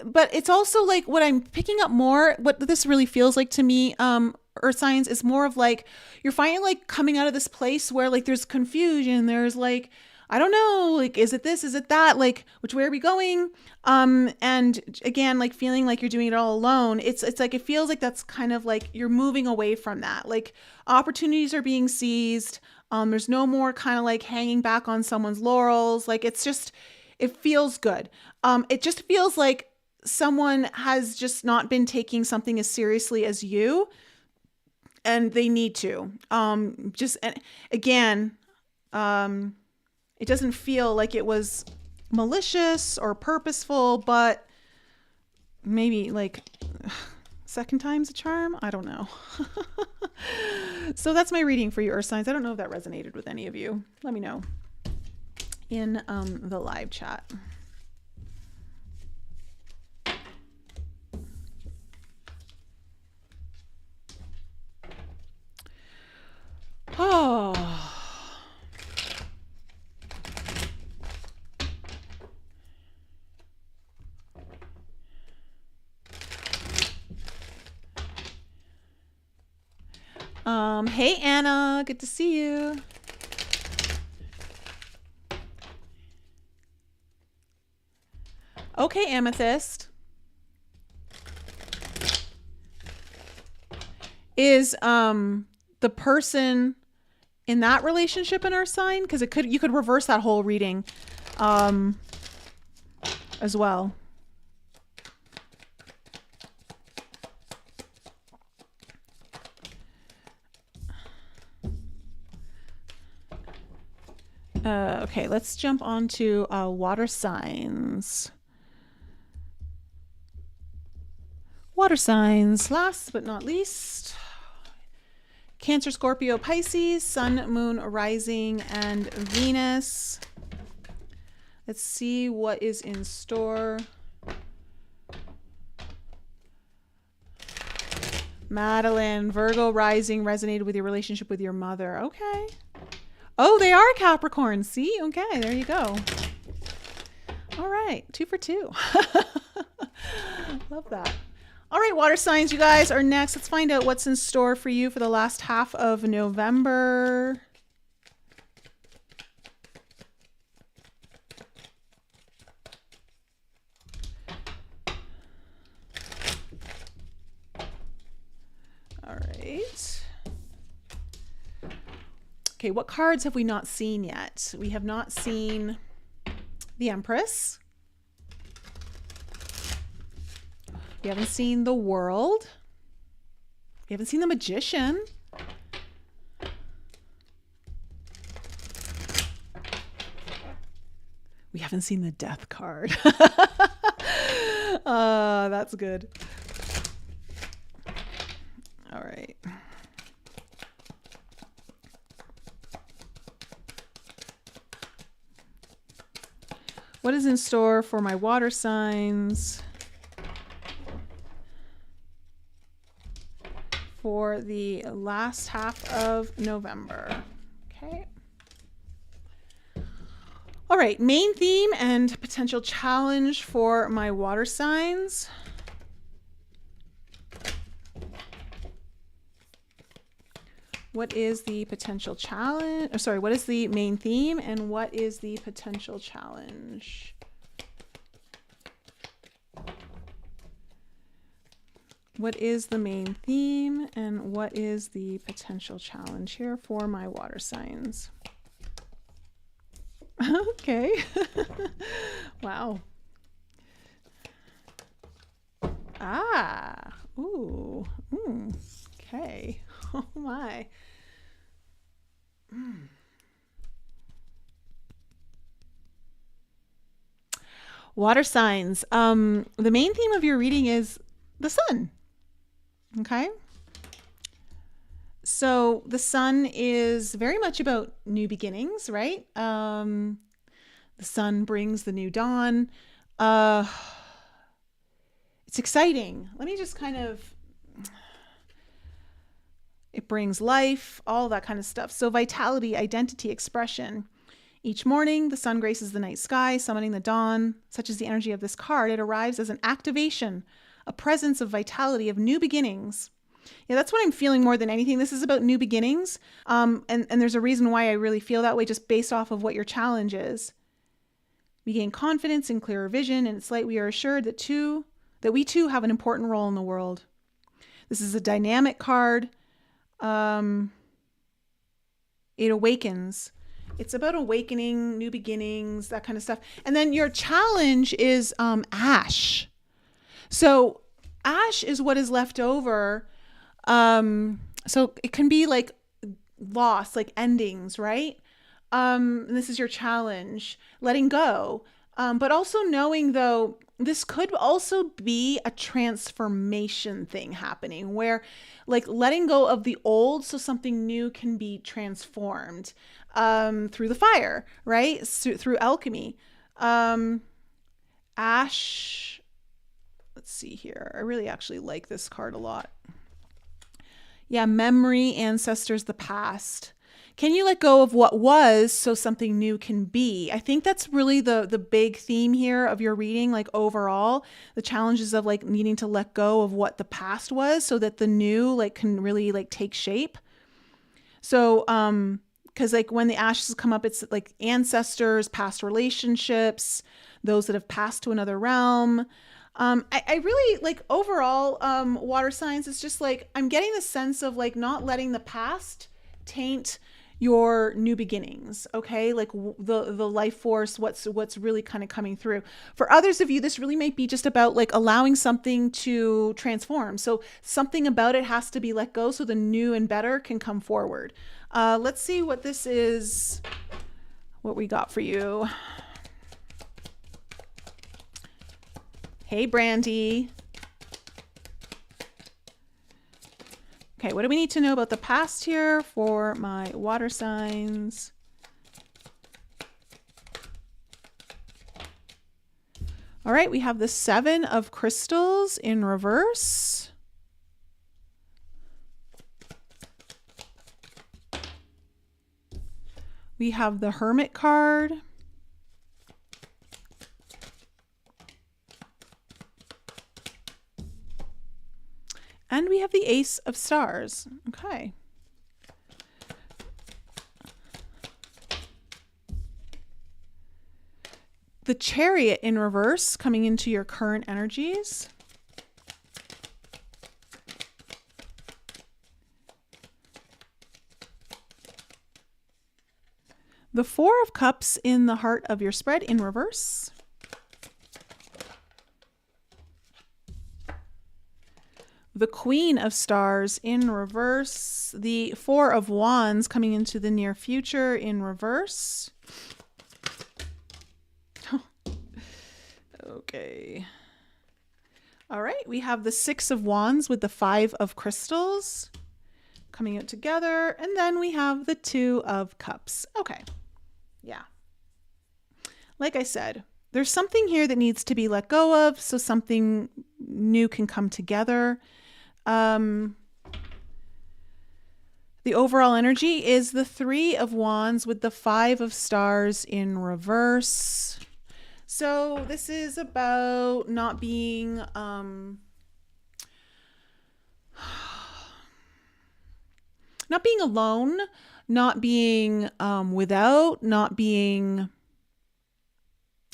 but it's also like what I'm picking up more, what this really feels like to me, earth signs, is more of like you're finally like coming out of this place where like there's confusion, there's like, I don't know, like, is it this, is it that, like, which way are we going? And again, like feeling like you're doing it all alone. It's like it feels like that's kind of like you're moving away from that. Like opportunities are being seized. There's no more kind of like hanging back on someone's laurels. Like it's just, it feels good. It just feels like someone has just not been taking something as seriously as you, and they need to. Just and again, it doesn't feel like it was malicious or purposeful, but maybe like second time's a charm. I don't know. So that's my reading for you, earth signs. I don't know if that resonated with any of you. Let me know in the live chat. Oh. Hey Anna, good to see you. Okay, Amethyst. Is the person in that relationship an earth sign? Because it could, you could reverse that whole reading as well. Okay, let's jump on to water signs. Water signs, last but not least. Cancer, Scorpio, Pisces, Sun, Moon, Rising, and Venus. Let's see what is in store. Madeline, Virgo rising resonated with your relationship with your mother. Okay. Oh, they are Capricorn. See? Okay, there you go. All right, 2 for 2. Love that. All right, water signs, you guys are next. Let's find out what's in store for you for the last half of November. All right. Okay, what cards have we not seen yet? We have not seen the Empress. We haven't seen the World. We haven't seen the Magician. We haven't seen the Death card. That's good. All right. What is in store for my water signs for the last half of November? Okay. All right, main theme and potential challenge for my water signs. What is the potential challenge? Or sorry, what is the main theme and what is the potential challenge? What is the main theme and what is the potential challenge here for my water signs? Okay. Wow. Ah. Ooh. Okay. Oh my. Water signs. The main theme of your reading is the sun. Okay. So the sun is very much about new beginnings, right? The sun brings the new dawn. It's exciting. Let me just kind of, it brings life, all that kind of stuff. So vitality, identity, expression. Each morning, the sun graces the night sky, summoning the dawn. Such is the energy of this card. It arrives as an activation, a presence of vitality, of new beginnings. Yeah, that's what I'm feeling more than anything. This is about new beginnings. And there's a reason why I really feel that way, just based off of what your challenge is. We gain confidence and clearer vision, and it's like we are assured that we too have an important role in the world. This is a dynamic card. It awakens. It's about awakening, new beginnings, that kind of stuff. And then your challenge is ash. So ash is what is left over. So it can be like loss, like endings, right? And this is your challenge, letting go. But also knowing, though, this could also be a transformation thing happening where, like, letting go of the old so something new can be transformed through the fire, right? Through alchemy. Ash, let's see here. I really actually like this card a lot. Yeah, memory, ancestors, the past. Can you let go of what was so something new can be? I think that's really the big theme here of your reading, like overall, the challenges of like needing to let go of what the past was so that the new like can really like take shape. So, because like when the ashes come up, it's like ancestors, past relationships, those that have passed to another realm. I really like overall, water signs. It's just like, I'm getting the sense of like not letting the past taint your new beginnings. Okay. Like the life force, what's really kind of coming through. For others of you, this really might be just about like allowing something to transform. So something about it has to be let go so the new and better can come forward. Let's see what this is, what we got for you. Hey, Brandy. Okay, what do we need to know about the past here for my water signs? All right, we have the 7 of crystals in reverse. We have the Hermit card. And we have the Ace of Stars. Okay. The Chariot in reverse coming into your current energies. The 4 of Cups in the heart of your spread in reverse. The Queen of Stars in reverse. The 4 of Wands coming into the near future in reverse. Okay. All right. We have the 6 of Wands with the 5 of crystals coming out together. And then we have the 2 of Cups. Okay. Yeah. Like I said, there's something here that needs to be let go of so something new can come together. The overall energy is the 3 of Wands with the 5 of Stars in reverse. So this is about not being, not being alone, not being without, not being,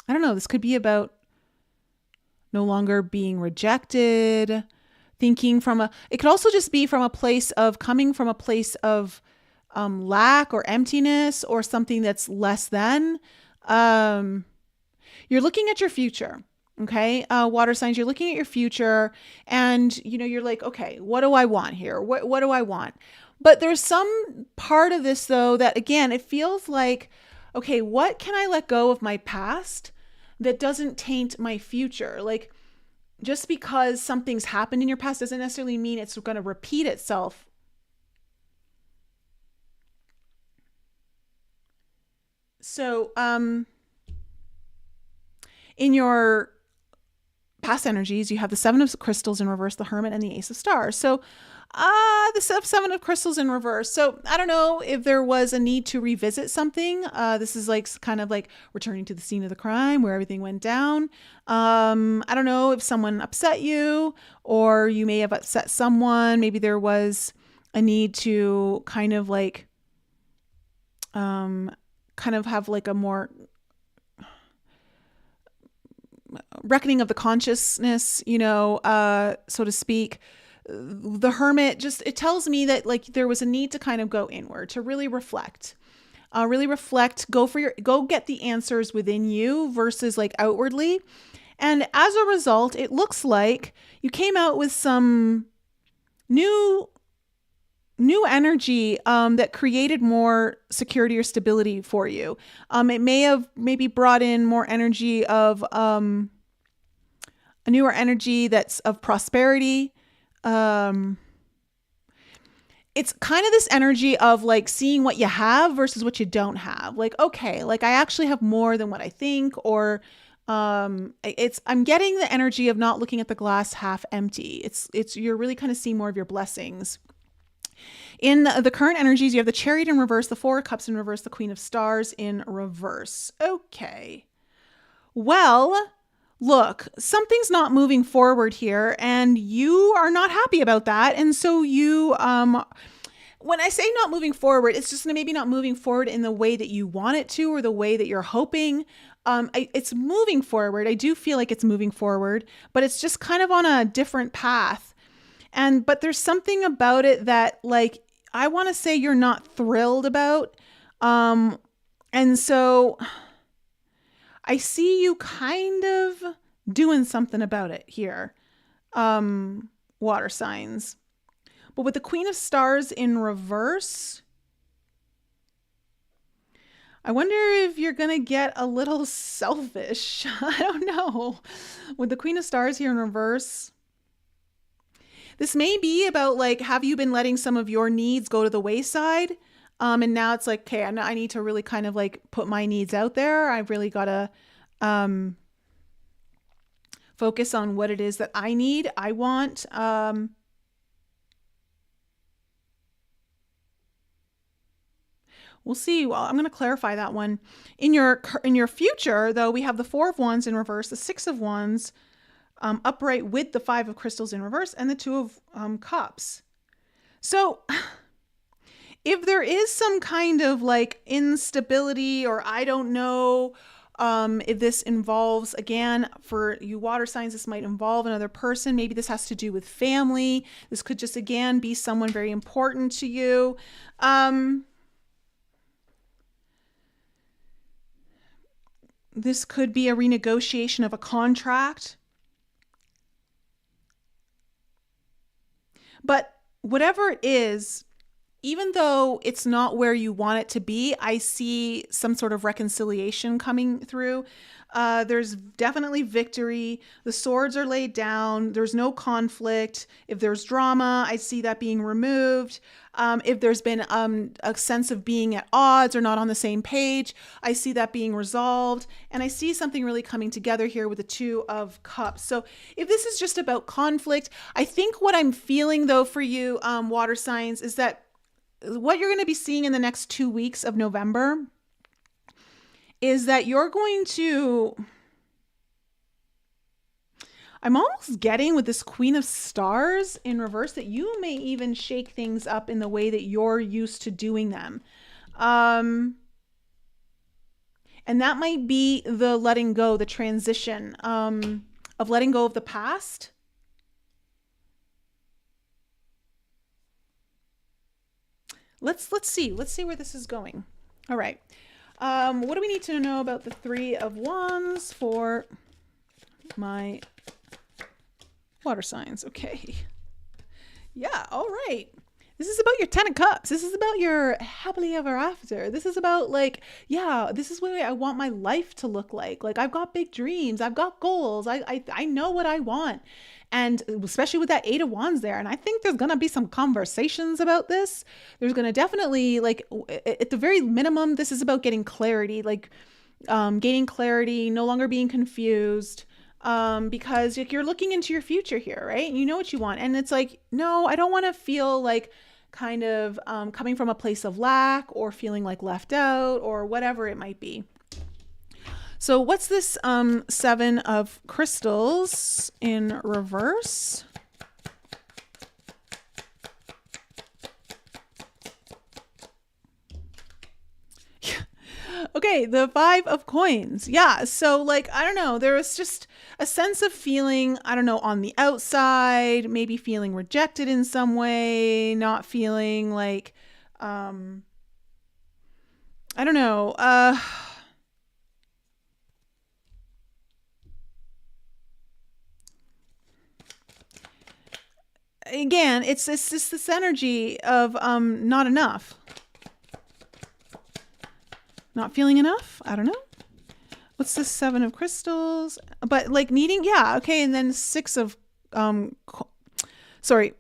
I don't know, this could be about no longer being rejected. Thinking from it could also just be from a place of coming from a place of lack or emptiness or something that's less than. You're looking at your future, okay? Water signs, you're looking at your future and, you know, you're like, okay, what do I want here? What do I want? But there's some part of this, though, that, again, it feels like, okay, what can I let go of my past that doesn't taint my future? Like, just because something's happened in your past doesn't necessarily mean it's going to repeat itself. So, in your past energies, you have the 7 of crystals in reverse, the Hermit, and the Ace of Stars. So, The seven of crystals in reverse. So I don't know if there was a need to revisit something. This is like kind of like returning to the scene of the crime where everything went down. I don't know if someone upset you or you may have upset someone. Maybe there was a need to kind of like, kind of have like a more reckoning of the consciousness, so to speak. The Hermit, just, it tells me that like there was a need to kind of go inward, to really reflect, go get the answers within you versus like outwardly. And as a result, it looks like you came out with some new energy that created more security or stability for you. It may have maybe brought in more energy of a newer energy that's of prosperity. It's kind of this energy of like seeing what you have versus what you don't have. Like, okay, like I actually have more than what I think, or I'm getting the energy of not looking at the glass half empty. You're really kind of seeing more of your blessings. In the current energies, you have the Chariot in reverse, the Four of Cups in reverse, the Queen of Stars in reverse. Okay. Well, look, something's not moving forward here and you are not happy about that. And so when I say not moving forward, it's just maybe not moving forward in the way that you want it to or the way that you're hoping. It's moving forward. I do feel like it's moving forward, but it's just kind of on a different path. But there's something about it that like, I want to say you're not thrilled about. And so I see you kind of doing something about it here. Water signs. But with the Queen of Stars in reverse, I wonder if you're going to get a little selfish. I don't know. With the Queen of Stars here in reverse, this may be about like, have you been letting some of your needs go to the wayside? And now it's like, okay, I need to really kind of like put my needs out there. I've really got to focus on what it is that I need. I want. We'll see. Well, I'm going to clarify that one. In your future, though, we have the Four of Wands in reverse, the Six of Wands upright with the Five of Crystals in reverse, and the Two of Cups. So if there is some kind of like instability, or I don't know if this involves, again, for you water signs, this might involve another person. Maybe this has to do with family. This could just, again, be someone very important to you. This could be a renegotiation of a contract. But whatever it is, even though it's not where you want it to be, I see some sort of reconciliation coming through. There's definitely victory. The swords are laid down. There's no conflict. If there's drama, I see that being removed. If there's been a sense of being at odds or not on the same page, I see that being resolved. And I see something really coming together here with the Two of Cups. So if this is just about conflict, I think what I'm feeling though for you, water signs, is that what you're going to be seeing in the next 2 weeks of November is that you're going to, I'm almost getting with this Queen of Stars in reverse that you may even shake things up in the way that you're used to doing them. And that might be the letting go, the transition of letting go of the past. Let's see where this is going. All right. What do we need to know about the Three of Wands for my water signs? Okay. Yeah. All right. This is about your 10 of Cups. This is about your happily ever after. This is about like, yeah, this is what I want my life to look like. Like I've got big dreams. I've got goals. I know what I want. And especially with that Eight of Wands there. And I think there's going to be some conversations about this. There's going to definitely, like, at the very minimum, this is about getting clarity, like gaining clarity, no longer being confused. because like, you're looking into your future here, right? And you know what you want. And it's like, no, I don't want to feel like kind of coming from a place of lack or feeling like left out or whatever it might be. So what's this 7 of crystals in reverse? Okay, the 5 of coins. Yeah, so like, I don't know, there was just a sense of feeling, I don't know, on the outside, maybe feeling rejected in some way, not feeling like, I don't know, again, it's just this energy of not enough. Not feeling enough? I don't know. What's this 7 of crystals? But like needing, yeah, okay, and then 6 of sorry.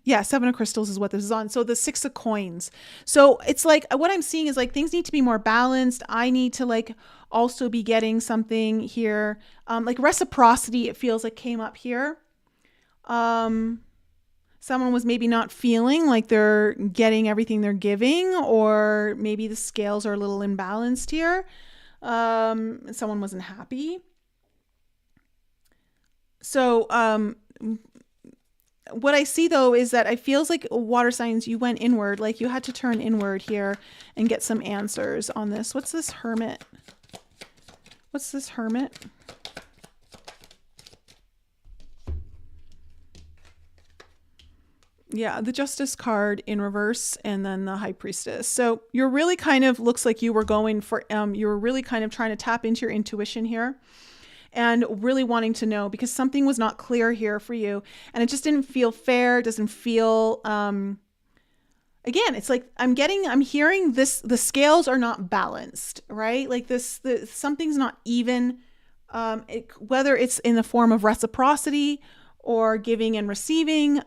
Yeah, 7 of crystals is what this is on. So the 6 of coins. So it's like what I'm seeing is like things need to be more balanced. I need to like also be getting something here. Like reciprocity, it feels like came up here. Someone was maybe not feeling like they're getting everything they're giving, or maybe the scales are a little imbalanced here. Someone wasn't happy. So what I see though is that it feels like water signs, you went inward, like you had to turn inward here and get some answers on this. What's this hermit? What's this hermit? Yeah, the Justice card in reverse and then the High Priestess. So you're really kind of, looks like you were going for, you were really kind of trying to tap into your intuition here and really wanting to know because something was not clear here for you. And it just didn't feel fair. It doesn't feel, again, it's like I'm hearing this, the scales are not balanced, right? Like something's not even, whether it's in the form of reciprocity or giving and receiving,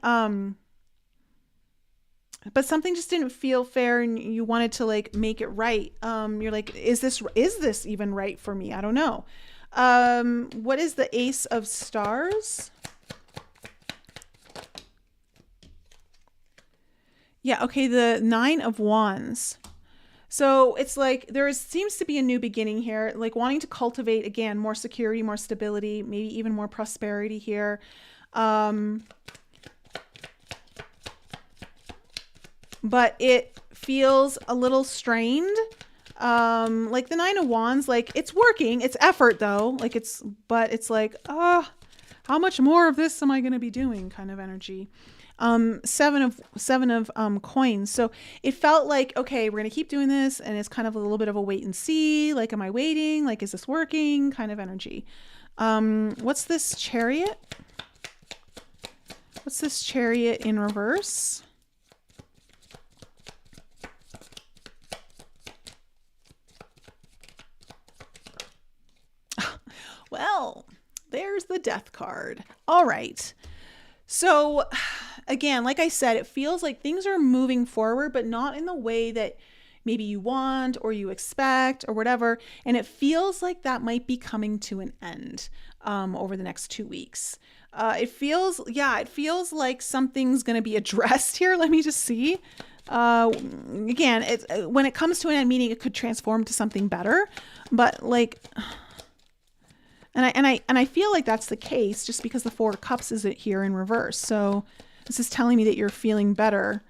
but something just didn't feel fair and you wanted to like make it right. You're like, is this even right for me? I don't know. What is the Ace of Stars? Yeah, okay, the 9 of Wands. So it's like seems to be a new beginning here, like wanting to cultivate, again, more security, more stability, maybe even more prosperity here. But it feels a little strained. Like the 9 of Wands, like it's working, it's effort though, like but it's like, how much more of this am I going to be doing kind of energy. 7 of coins. So it felt like, okay, we're going to keep doing this. And it's kind of a little bit of a wait and see. Like, am I waiting? Like, is this working kind of energy? What's this Chariot? What's this Chariot in reverse? Well, there's the Death card. All right. So again, like I said, it feels like things are moving forward, but not in the way that maybe you want or you expect or whatever. And it feels like that might be coming to an end over the next 2 weeks. It feels like something's going to be addressed here. Let me just see. Again, when it comes to an end, meaning it could transform to something better, but like... And I feel like that's the case just because the 4 of Cups is here in reverse. So this is telling me that you're feeling better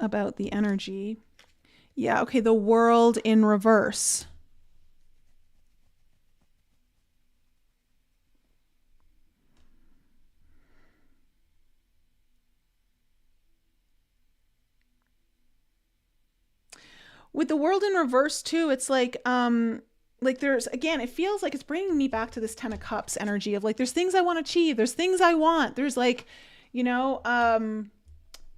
about the energy. Yeah, okay, the World in reverse. With the World in reverse too, it's like there's, again, it feels like it's bringing me back to this 10 of Cups energy of like, there's things I want to achieve. There's things I want. There's like, you know,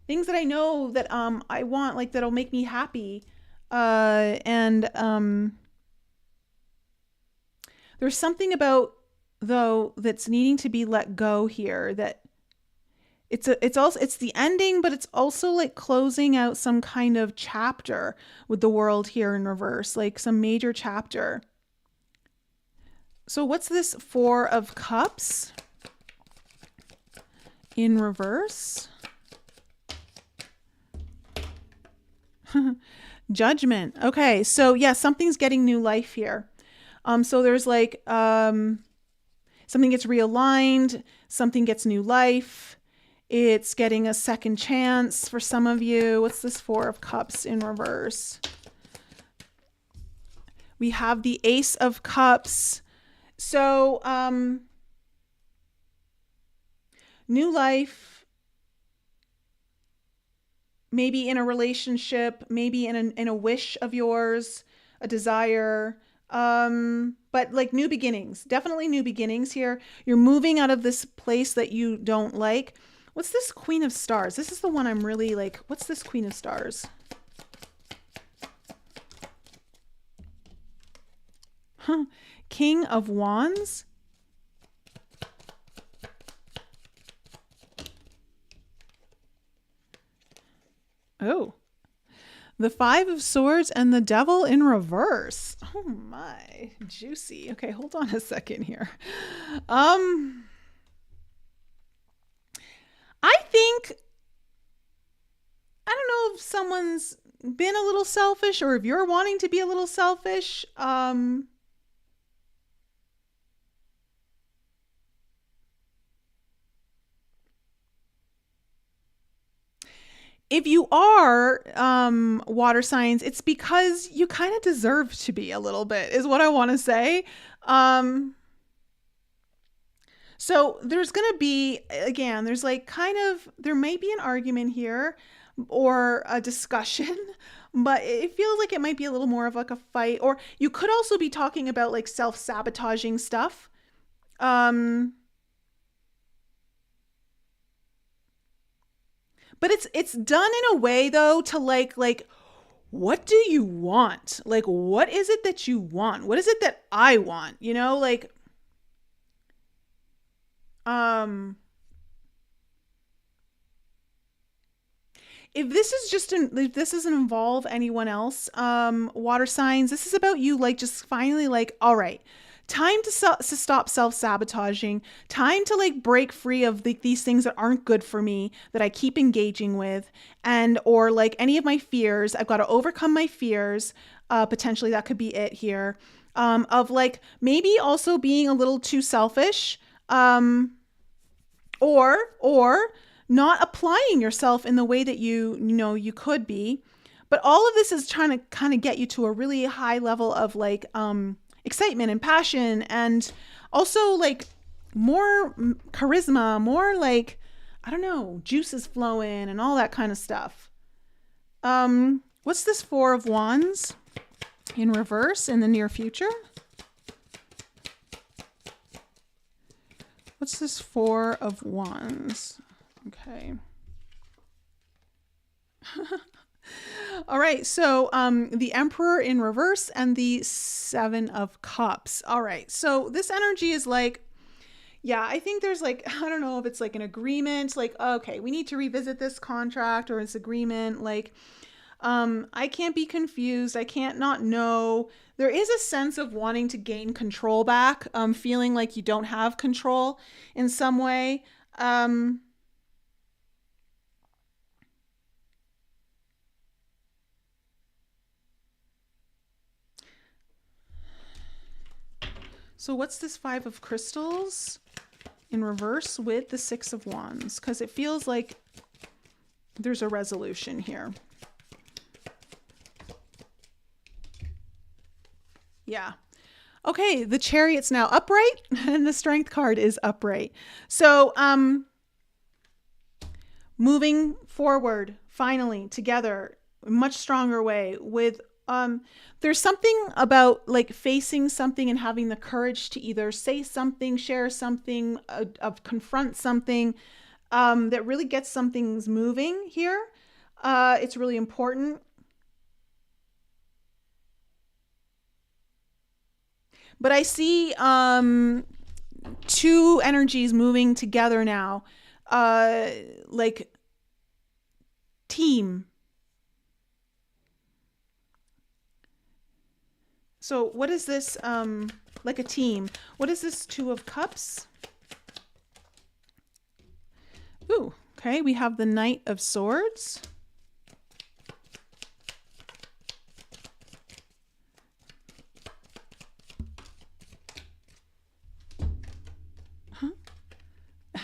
things that I know that I want, like that'll make me happy. And there's something about though that's needing to be let go here, that it's the ending, but it's also like closing out some kind of chapter with the World here in reverse, like some major chapter. So what's this Four of Cups in reverse? Judgment. Okay, so yeah, something's getting new life here. So there's like something gets realigned, something gets new life. It's getting a second chance for some of you. What's this Four of Cups in reverse? We have the Ace of Cups. So new life, maybe in a relationship, maybe in a wish of yours, a desire, but like new beginnings, definitely new beginnings here. You're moving out of this place that you don't like. What's this Queen of Stars? This is the one I'm really like, what's this Queen of Stars? Huh. King of Wands. Oh, the Five of Swords and the Devil in reverse. Oh my, juicy. Okay, hold on a second here. I think, I don't know if someone's been a little selfish or if you're wanting to be a little selfish. If you are water signs, it's because you kind of deserve to be a little bit, is what I want to say. So there's going to be, again, there's like kind of, there may be an argument here or a discussion, but it feels like it might be a little more of like a fight. Or you could also be talking about like self-sabotaging stuff. But it's done in a way though to like what do you want? Like what is it that you want? What is it that I want? You know, like um if this is just if this doesn't involve anyone else, water signs, this is about you like just finally like, all right, time to stop self-sabotaging, time to like break free of these things that aren't good for me that I keep engaging with, and or like any of my fears. I've got to overcome my fears. Potentially that could be it here. Of like maybe also being a little too selfish, or not applying yourself in the way that you know you could be. But all of this is trying to kind of get you to a really high level of like excitement and passion, and also like more charisma, more like, I don't know, juices flowing and all that kind of stuff. What's this Four of Wands in reverse in the near future? What's this Four of Wands? Okay. All right, so the Emperor in reverse and the Seven of Cups. All right, so this energy is like, yeah, I think there's like, I don't know if it's like an agreement, like, okay, we need to revisit this contract or this agreement. Like, I can't be confused. I can't not know. There is a sense of wanting to gain control back, feeling like you don't have control in some way. So what's this Five of Crystals in reverse with the Six of Wands? Because it feels like there's a resolution here. Yeah. Okay, the Chariot's now upright and the Strength card is upright. So, moving forward, finally, together, a much stronger way with, there's something about like facing something and having the courage to either say something, share something, confront something, that really gets some things moving here. It's really important. But I see two energies moving together now, like team. So what is this, like a team? What is this Two of Cups? Ooh, okay, we have the Knight of Swords. Huh?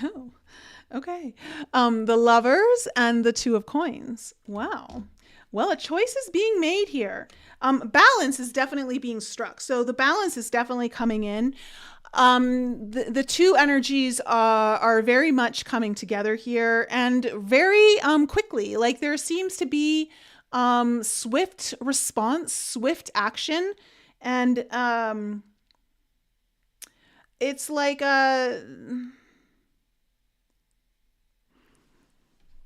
Oh, okay. The Lovers and the Two of Coins. Wow. Well, a choice is being made here. Balance is definitely being struck. So the balance is definitely coming in. The two energies are very much coming together here, and very quickly. Like there seems to be swift response, swift action, and it's like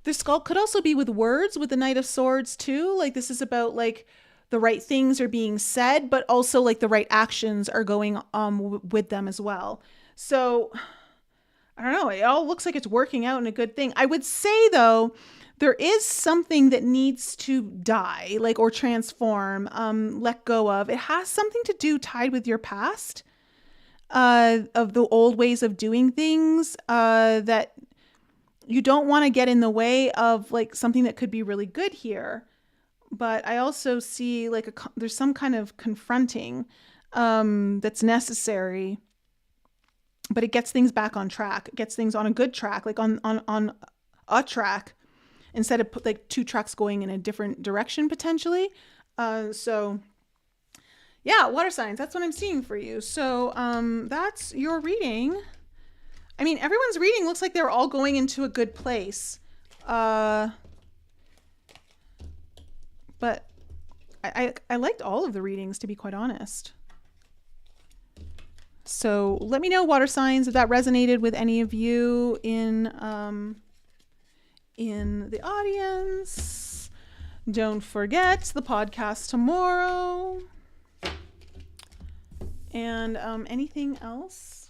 this skull could also be with words with the Knight of Swords too. Like this is about like the right things are being said, but also like the right actions are going with them as well. So I don't know. It all looks like it's working out in a good thing. I would say though, there is something that needs to die, like or transform, let go of. It has something to do tied with your past, of the old ways of doing things, that you don't want to get in the way of like something that could be really good here. But I also see like there's some kind of confronting that's necessary, but it gets things back on track. It gets things on a good track, like on a track, instead of like two tracks going in a different direction potentially. So yeah, water signs, that's what I'm seeing for you. So that's your reading. I mean, everyone's reading looks like they're all going into a good place. But I liked all of the readings, to be quite honest. So let me know, water signs, if that resonated with any of you in the audience. Don't forget the podcast tomorrow. And anything else?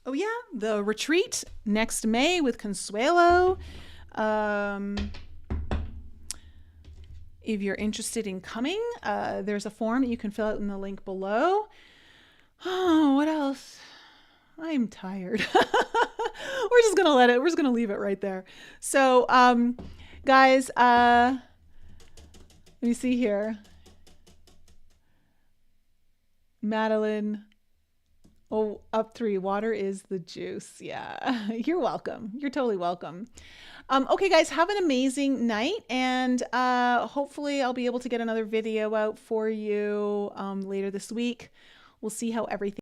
Oh yeah, the retreat next May with Consuelo. If you're interested in coming, there's a form that you can fill out in the link below. Oh, what else? I'm tired. We're just gonna leave it right there. So, guys, let me see here. Madeline, oh, up 3, water is the juice. Yeah, you're welcome. You're totally welcome. Okay, guys, have an amazing night, and hopefully I'll be able to get another video out for you later this week. We'll see how everything